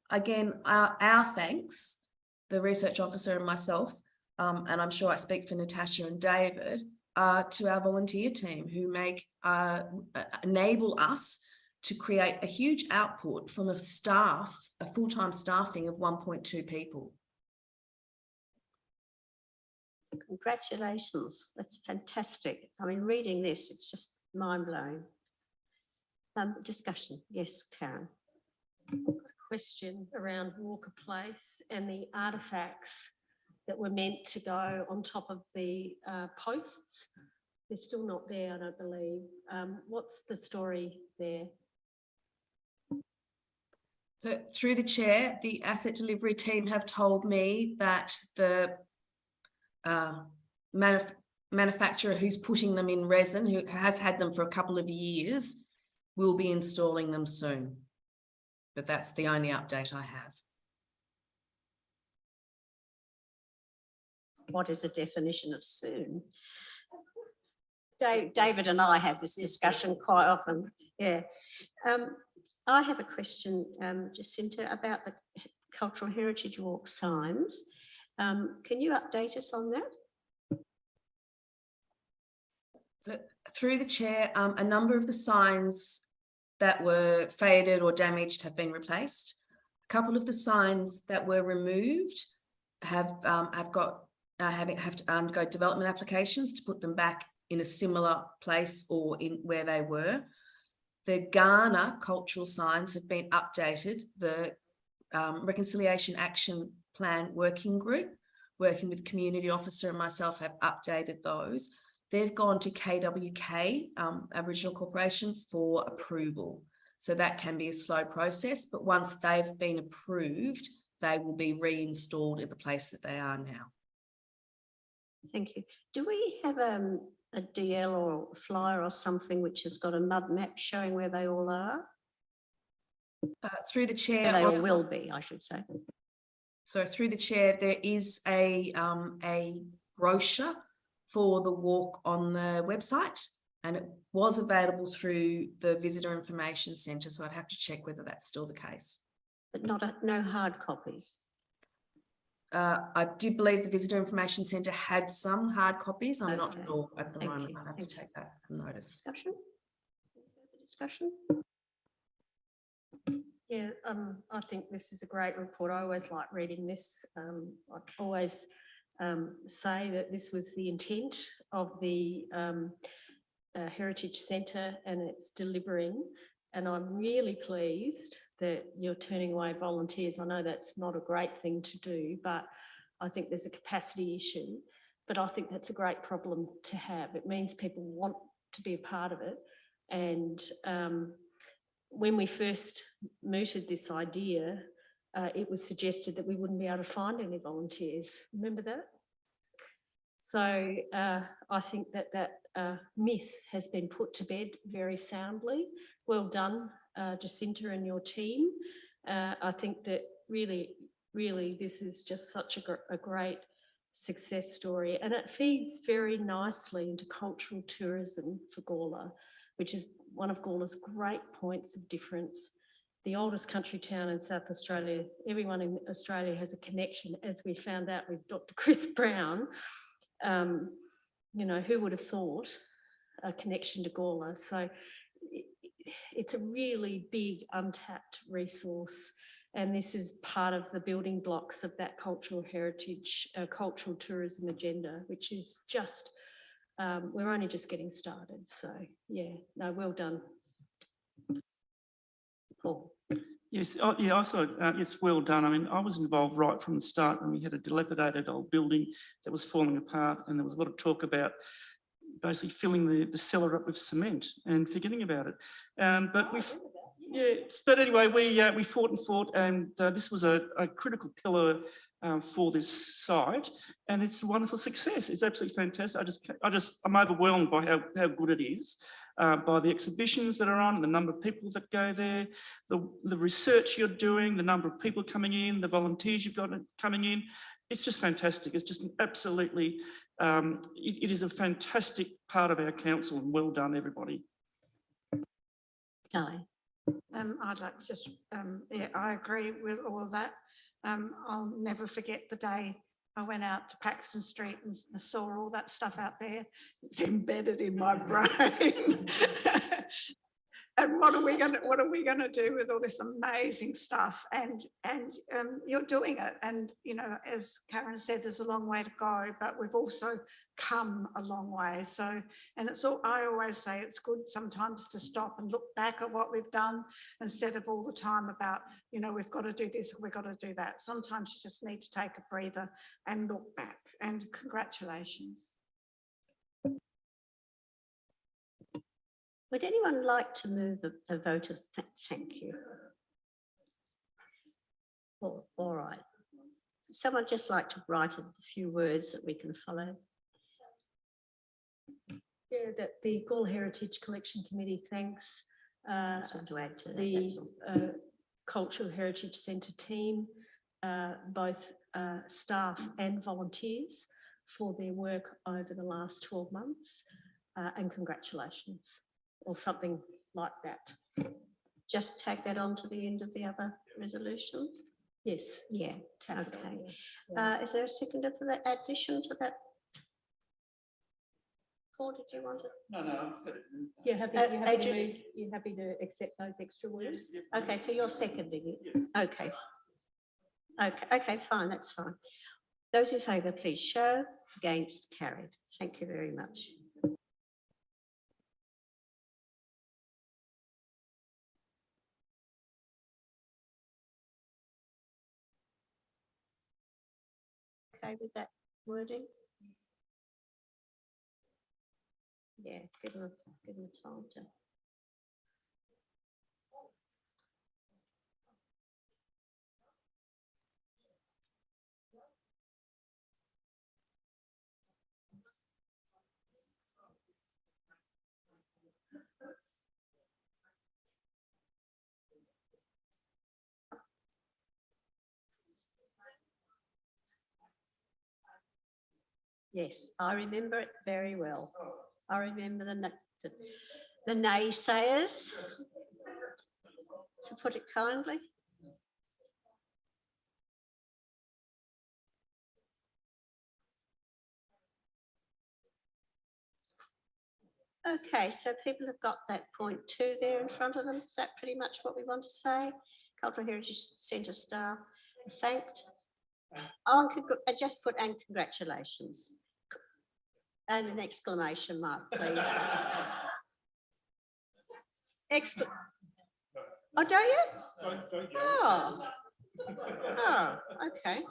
again, our thanks, the research officer and myself, and I'm sure I speak for Natasha and David, to our volunteer team who enable us to create a huge output from a full-time staffing of 1.2 people.
Congratulations, that's fantastic. I mean, reading this, it's just mind-blowing. Discussion, yes, Karen.
Question around Walker Place and the artefacts that were meant to go on top of the posts. They're still not there, I don't believe. What's the story there?
So through the chair, the asset delivery team have told me that the manufacturer who's putting them in resin, who has had them for a couple of years, will be installing them soon. But that's the only update I have.
What is the definition of soon? David and I have this discussion quite often. Yeah. I have a question, Jacinta, about the Cultural Heritage Walk signs. Can you update us on that?
So through the chair, a number of the signs that were faded or damaged have been replaced. A couple of the signs that were removed have got have to undergo development applications to put them back in a similar place or in where they were. The Ghana cultural signs have been updated. The Reconciliation Action Plan Working Group, working with Community Officer and myself, have updated those. They've gone to KWK, Aboriginal Corporation, for approval. So that can be a slow process, but once they've been approved, they will be reinstalled in the place that they are now.
Thank you. Do we have a DL or flyer or something which has got a mud map showing where they all are?
Through the chair.
Where they all will be, I should say.
So through the chair, there is a brochure for the walk on the website, and it was available through the Visitor Information Centre. So I'd have to check whether that's still the case.
But no hard copies.
I do believe the Visitor Information Centre had some hard copies. I'm not
Okay.
sure at the
Thank
moment.
you.
I'll have
Thank
to
you.
take that notice.
Discussion? Further discussion?
Yeah, I think this is a great report. I always like reading this. I always say that this was the intent of the Heritage Centre, and it's delivering. And I'm really pleased that you're turning away volunteers. I know that's not a great thing to do, but I think there's a capacity issue. But I think that's a great problem to have. It means people want to be a part of it. And when we first mooted this idea, it was suggested that we wouldn't be able to find any volunteers. Remember that? So I think that myth has been put to bed very soundly. Well done, Jacinta and your team. I think that really this is just such a great success story, and it feeds very nicely into cultural tourism for Gawler, which is one of Gawler's great points of difference. The oldest country town in South Australia, everyone in Australia has a connection, as we found out with Dr. Chris Brown. You know, who would have thought a connection to Gawler? So it's a really big untapped resource, and this is part of the building blocks of that cultural heritage, cultural tourism agenda, which is just, we're only just getting started. So yeah, no, well done. Paul.
Yes, yeah, also, it's well done. I mean, I was involved right from the start when we had a dilapidated old building that was falling apart, and there was a lot of talk about basically filling the cellar up with cement and forgetting about it. But but anyway, we fought and fought, and this was a critical pillar for this site, and it's a wonderful success. It's absolutely fantastic. I'm overwhelmed by how good it is. By the exhibitions that are on, the number of people that go there, the research you're doing, the number of people coming in, the volunteers you've got coming in. It's just fantastic. It's just an absolutely, it is a fantastic part of our council, and well done, everybody.
Di.
I'd like to just, yeah, I agree with all of that. I'll never forget the day I went out to Paxton Street and saw all that stuff out there. It's embedded in my brain. And what are we going to do with all this amazing stuff? And you're doing it. And you know, as Karen said, there's a long way to go, but we've also come a long way. So, and it's all, I always say it's good sometimes to stop and look back at what we've done instead of all the time about, you know, we've got to do this, we've got to do that. Sometimes you just need to take a breather and look back. And congratulations.
Would anyone like to move a vote of thank you? All right. Someone just like to write a few words that we can follow.
Yeah, that the Gawler Heritage Collection Committee thanks
I just want to add to that.
the
That's all.
Cultural Heritage Centre team, both staff and volunteers, for their work over the last 12 months, and congratulations, or something like that.
Just tag that on to the end of the other resolution.
Yes.
Yeah,
tag it on,
okay.
yeah.
Is there a seconder for the addition to that? Paul, did you want to?
No.
You're happy to accept those extra words?
Okay, so you're seconding it?
Yes.
Okay. Okay, fine, that's fine. Those in favour, please show. Against, carried. Thank you very much. Okay with that wording? Yeah, give them time to. Yes, I remember it very well. I remember the naysayers, to put it kindly. Okay, so people have got that point 2 there in front of them. Is that pretty much what we want to say? Cultural Heritage Centre staff thanked. Oh, I just put and congratulations. And an exclamation mark, please. Oh, don't you? Oh. Oh, okay.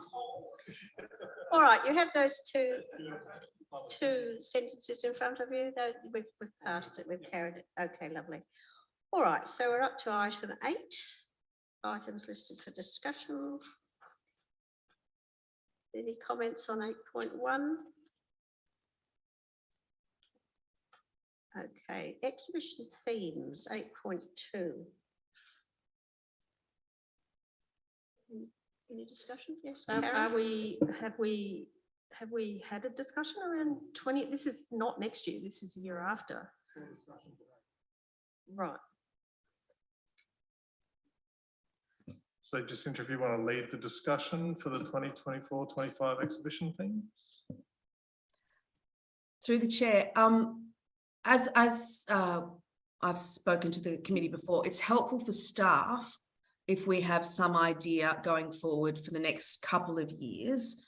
All right, you have those two sentences in front of you. We've passed it, we've carried it. Okay, lovely. All right, so we're up to item 8. Items listed for discussion. Any comments on 8.1? Okay, exhibition themes, 8.2. Any discussion? Yes, Karen?
Have we had a discussion around 20? This is not next year, this is the year after. Right.
So Jacinta, if you want to lead the discussion for the 2024-25 exhibition themes.
Through the chair, as I've spoken to the committee before, it's helpful for staff if we have some idea going forward for the next couple of years,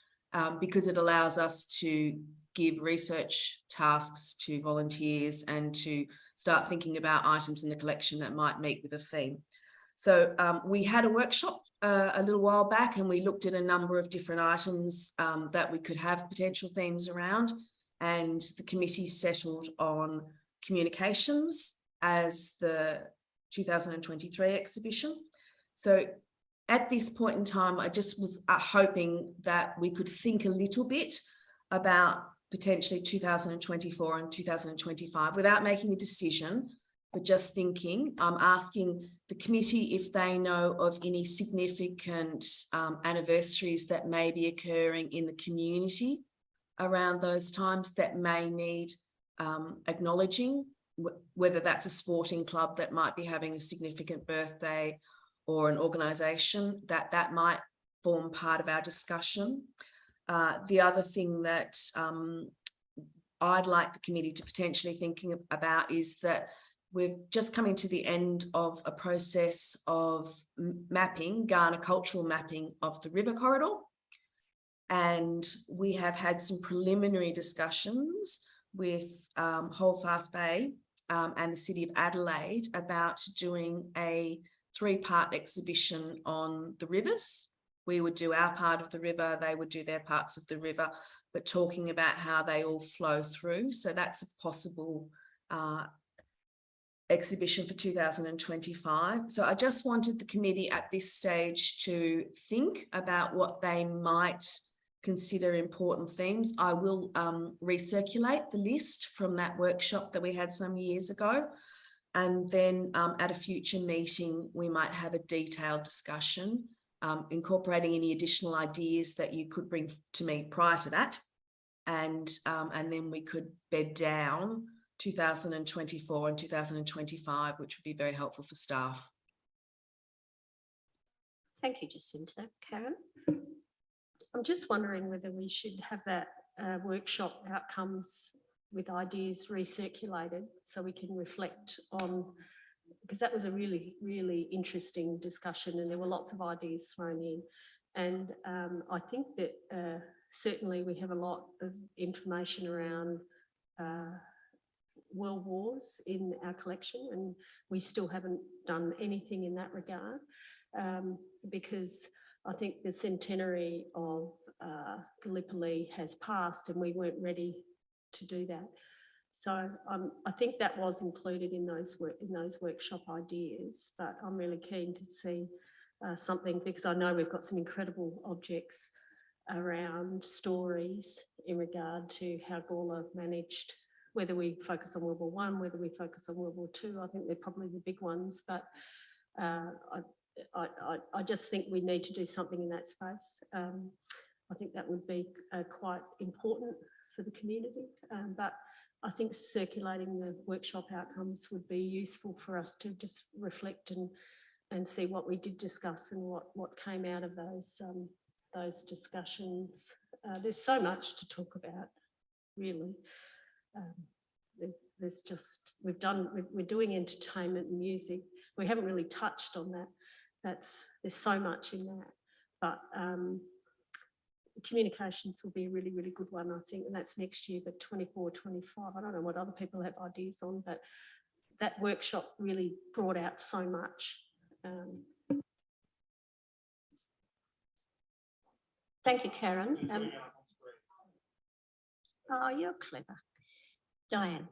because it allows us to give research tasks to volunteers and to start thinking about items in the collection that might meet with a theme. So we had a workshop a little while back, and we looked at a number of different items that we could have potential themes around, and the committee settled on communications as the 2023 exhibition. So at this point in time, I just was hoping that we could think a little bit about potentially 2024 and 2025 without making a decision, but just thinking, asking the committee if they know of any significant anniversaries that may be occurring in the community around those times that may need acknowledging, whether that's a sporting club that might be having a significant birthday or an organisation that might form part of our discussion. The other thing that I'd like the committee to potentially thinking about is that we're just coming to the end of a process of mapping, Ghana cultural mapping of the river corridor. And we have had some preliminary discussions with Holdfast Bay and the City of Adelaide about doing a 3-part exhibition on the rivers. We would do our part of the river, they would do their parts of the river, but talking about how they all flow through. So that's a possible exhibition for 2025. So I just wanted the committee at this stage to think about what they might consider important themes. I will recirculate the list from that workshop that we had some years ago. And then at a future meeting, we might have a detailed discussion, incorporating any additional ideas that you could bring to me prior to that. And then we could bed down 2024 and 2025, which would be very helpful for staff.
Thank you, Jacinta. Karen?
I'm just wondering whether we should have that workshop outcomes with ideas recirculated so we can reflect on, because that was a really, really interesting discussion and there were lots of ideas thrown in. And I think that certainly we have a lot of information around world wars in our collection, and we still haven't done anything in that regard, because I think the centenary of Gallipoli has passed and we weren't ready to do that. So I think that was included in those workshop ideas, but I'm really keen to see something, because I know we've got some incredible objects around stories in regard to how Gawler managed, whether we focus on World War I, whether we focus on World War II. I think they're probably the big ones, but I just think we need to do something in that space. I think that would be quite important for the community, but I think circulating the workshop outcomes would be useful for us to just reflect and see what we did discuss and what came out of those discussions. There's so much to talk about, really. There's just, we're doing entertainment and music. We haven't really touched on that. There's so much in that, but communications will be a really, really good one, I think, and that's next year, but 24, 25, I don't know what other people have ideas on, but that workshop really brought out so much.
Thank you, Karen. Oh, you're clever. Diane.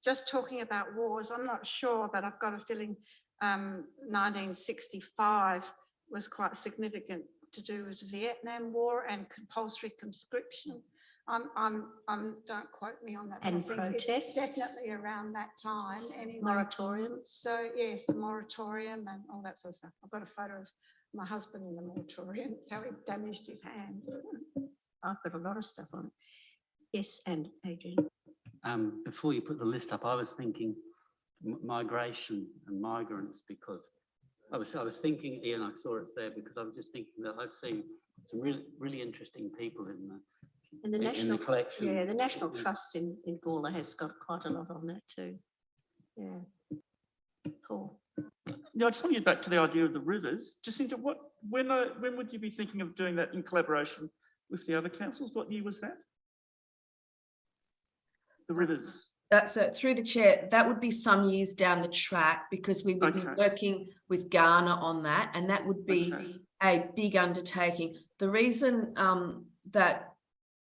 Just talking about wars, I'm not sure, but I've got a feeling 1965 was quite significant to do with the Vietnam War and compulsory conscription. Don't quote me on that.
And
I think it's
protests.
definitely around that time anyway.
Moratoriums.
So yes, the moratorium and all that sort of stuff. I've got a photo of my husband in the moratorium. It's how he damaged his hand.
I've got a lot of stuff on it. Yes, and Adrian.
Before you put the list up, I was thinking migration and migrants, because I was thinking, Ian, I saw it there because I was just thinking that I've seen some really interesting people in the
national
collection.
Yeah, the National Trust in Gawler has got quite a lot on that too. Yeah. Paul.
Yeah, I just want to get back to the idea of the rivers. Jacinta, when would you be thinking of doing that in collaboration with the other councils? What year was that? The rivers.
That's through the chair. That would be some years down the track, because we would be working with Ghana on that, and that would be a big undertaking. The reason that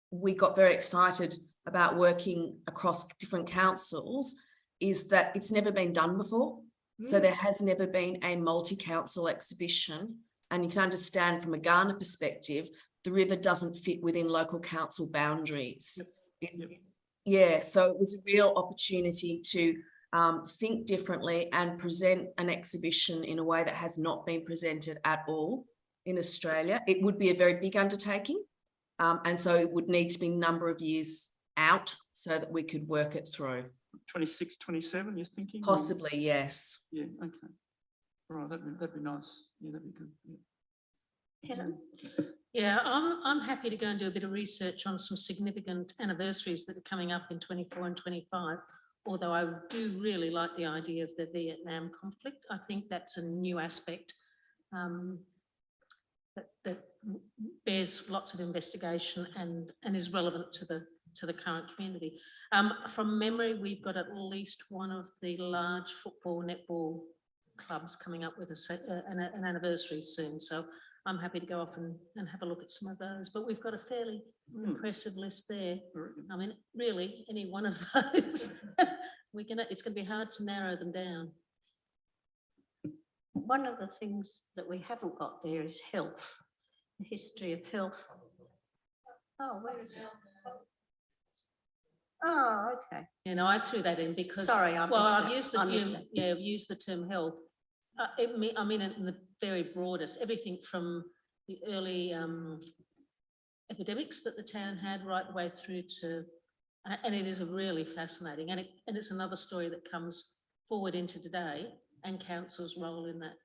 we got very excited about working across different councils is that it's never been done before. So there has never been a multi-council exhibition, and you can understand from a Ghana perspective, the river doesn't fit within local council boundaries.
Yep.
Yeah, so it was a real opportunity to think differently and present an exhibition in a way that has not been presented at all in Australia. It would be a very big undertaking, and so it would need to be a number of years out so that we could work it through.
26, 27, you're thinking?
Possibly, yes.
Yeah, okay. All right, that'd be nice. Yeah, that'd be good. Yeah.
Helen.
Yeah, I'm happy to go and do a bit of research on some significant anniversaries that are coming up in 24 and 25, although I do really like the idea of the Vietnam conflict. I think that's a new aspect that bears lots of investigation and is relevant to the current community. From memory, we've got at least one of the large football, netball clubs coming up with an anniversary soon. So I'm happy to go off and have a look at some of those, but we've got a fairly impressive list there. I mean, really, any one of those, it's going to be hard to narrow them down.
One of the things that we haven't got there is health, the history of health. Oh, where is it? Oh, okay.
You know, I threw that in because
Sorry,
I've used the term health. I mean, in the very broadest, everything from the early epidemics that the town had right the way through to, and it is a really fascinating, and it's another story that comes forward into today and council's role in that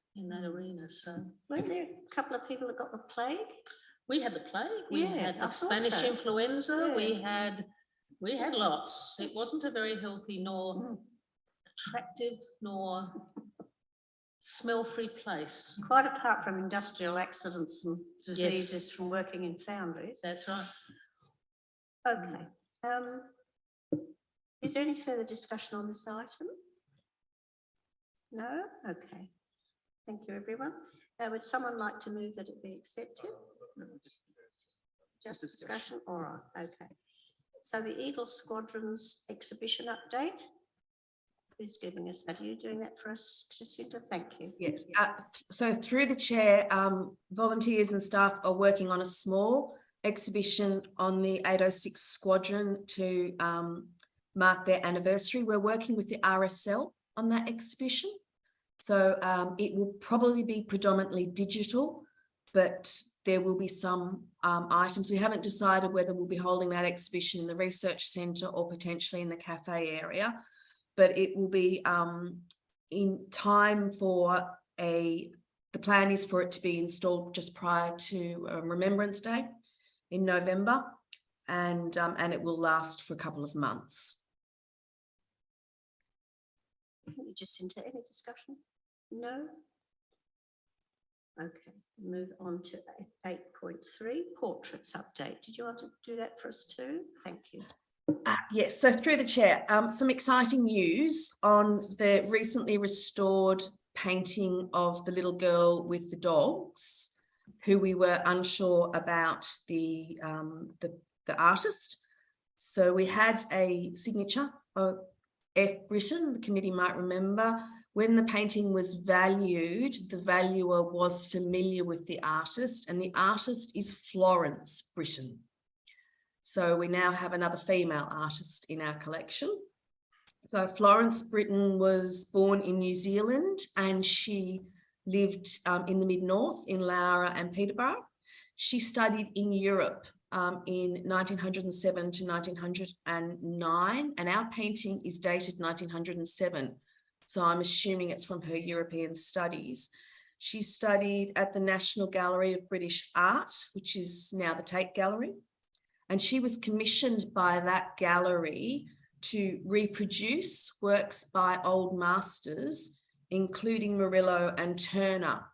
arena. So
Weren't there a couple of people that got the plague?
we had the plague, we had
I
the
thought
Spanish
so.
influenza,
Yeah.
we had lots. It wasn't a very healthy nor attractive nor smell-free place.
Quite apart from industrial accidents and diseases from working in foundries.
That's right.
Okay. Is there any further discussion on this item? No? Okay. Thank you, everyone. Would someone like to move that it be accepted? Just discussion? All right, okay. So the Eagle Squadrons exhibition update. Who's giving us that? Are you doing that for us, Jacinta? Thank you.
Yes, so through the chair, volunteers and staff are working on a small exhibition on the 806 Squadron to mark their anniversary. We're working with the RSL on that exhibition. So it will probably be predominantly digital, but there will be some items. We haven't decided whether we'll be holding that exhibition in the research centre or potentially in the cafe area, but it will be in time for the plan is for it to be installed just prior to Remembrance Day in November, and it will last for a couple of months.
Jacinta, any discussion? No? Okay, move on to 8.3, portraits update. Did you want to do that for us too? Thank you.
Yes, so through the chair, some exciting news on the recently restored painting of the little girl with the dogs, who we were unsure about the artist. So we had a signature of F. Britain. The committee might remember when the painting was valued, the valuer was familiar with the artist, and the artist is Florence Britain. So we now have another female artist in our collection. So Florence Britain was born in New Zealand, and she lived in the mid-north in Lara and Peterborough. She studied in Europe in 1907 to 1909, and our painting is dated 1907. So I'm assuming it's from her European studies. She studied at the National Gallery of British Art, which is now the Tate Gallery. And she was commissioned by that gallery to reproduce works by old masters, including Murillo and Turner.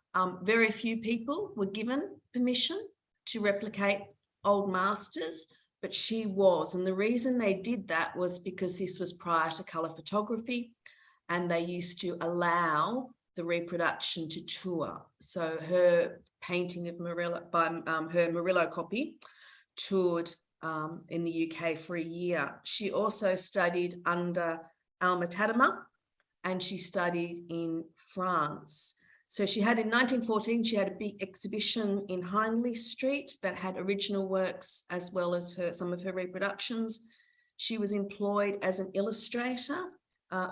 Very few people were given permission to replicate old masters, but she was. And the reason they did that was because this was prior to colour photography, and they used to allow the reproduction to tour. So her painting of Murillo, by her Murillo copy, toured in the UK for a year. She also studied under Alma Tadema, and she studied in France. So she had, in 1914, she had a big exhibition in Hindley Street that had original works as well as some of her reproductions. She was employed as an illustrator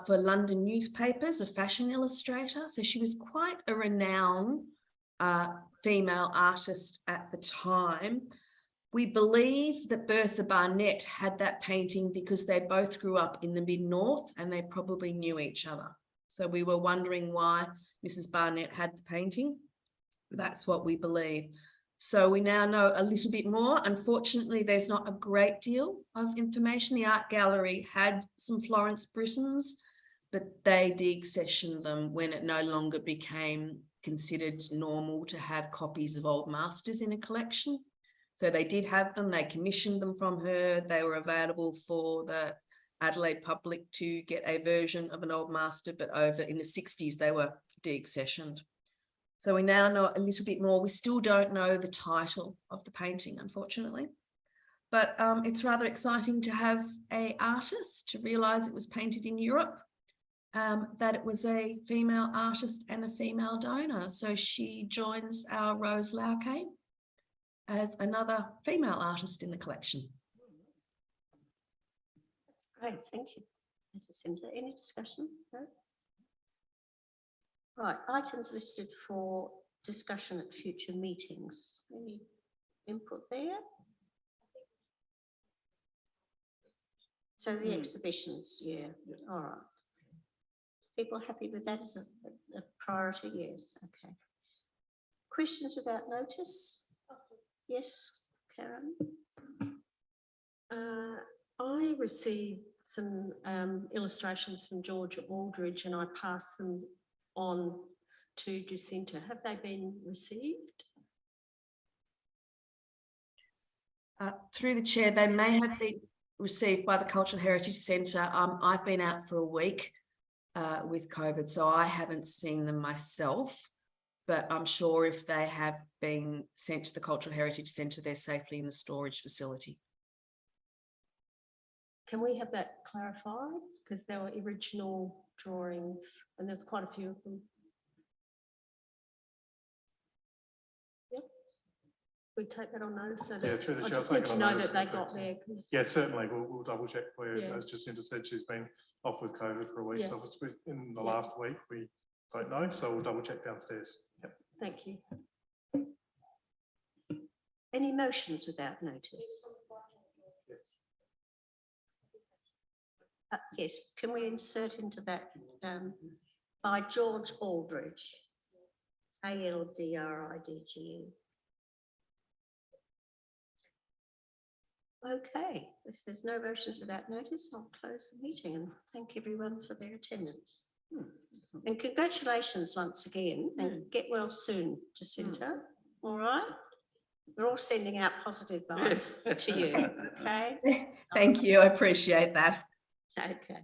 for London newspapers, a fashion illustrator. So she was quite a renowned female artist at the time. We believe that Bertha Barnett had that painting because they both grew up in the mid-north and they probably knew each other. So we were wondering why Mrs. Barnett had the painting. That's what we believe. So we now know a little bit more. Unfortunately, there's not a great deal of information. The art gallery had some Florence Britons, but they deaccessioned them when it no longer became considered normal to have copies of old masters in a collection. So they did have them, they commissioned them from her, they were available for the Adelaide public to get a version of an old master, but over in the 60s they were deaccessioned. So we now know a little bit more. We still don't know the title of the painting, unfortunately, but it's rather exciting to have an artist, to realise it was painted in Europe, that it was a female artist and a female donor. So she joins our Rose Lauke as another female artist in the collection.
That's great, thank you. Jacinta, any discussion? No? Right, items listed for discussion at future meetings. Any input there? So the exhibitions, yeah, all right. People happy with that as a priority? Yes, okay. Questions without notice? Yes, Karen?
I received some illustrations from George Aldridge, and I passed them on to Jacinta. Have they been received?
Through the chair, they may have been received by the Cultural Heritage Centre. I've been out for a week with COVID, so I haven't seen them myself, but I'm sure if they have been sent to the Cultural Heritage Centre, they're safely in the storage facility.
Can we have that clarified? Because there were original drawings and there's quite a few of them. Yep. We take that on notice. So
Yeah,
that
through the
I
chair,
just
I'll
need
take it
to
on
know
notice
that they
and
got
correct
there. 'cause-
Yeah, certainly. We'll double check for you.
Yeah.
As Jacinta said, she's been off with COVID for a week.
Yeah.
So if it's in the
Yeah.
last week, we don't know. So we'll double check downstairs. Yep.
Thank you.
Any motions without notice? Yes, can we insert into that by George Aldridge, ALDRIDGE? Okay, if there's no motions without notice, I'll close the meeting and thank everyone for their attendance. And congratulations once again, and get well soon, Jacinta. All right? We're all sending out positive vibes to you, okay?
Thank you. I appreciate that.
Okay.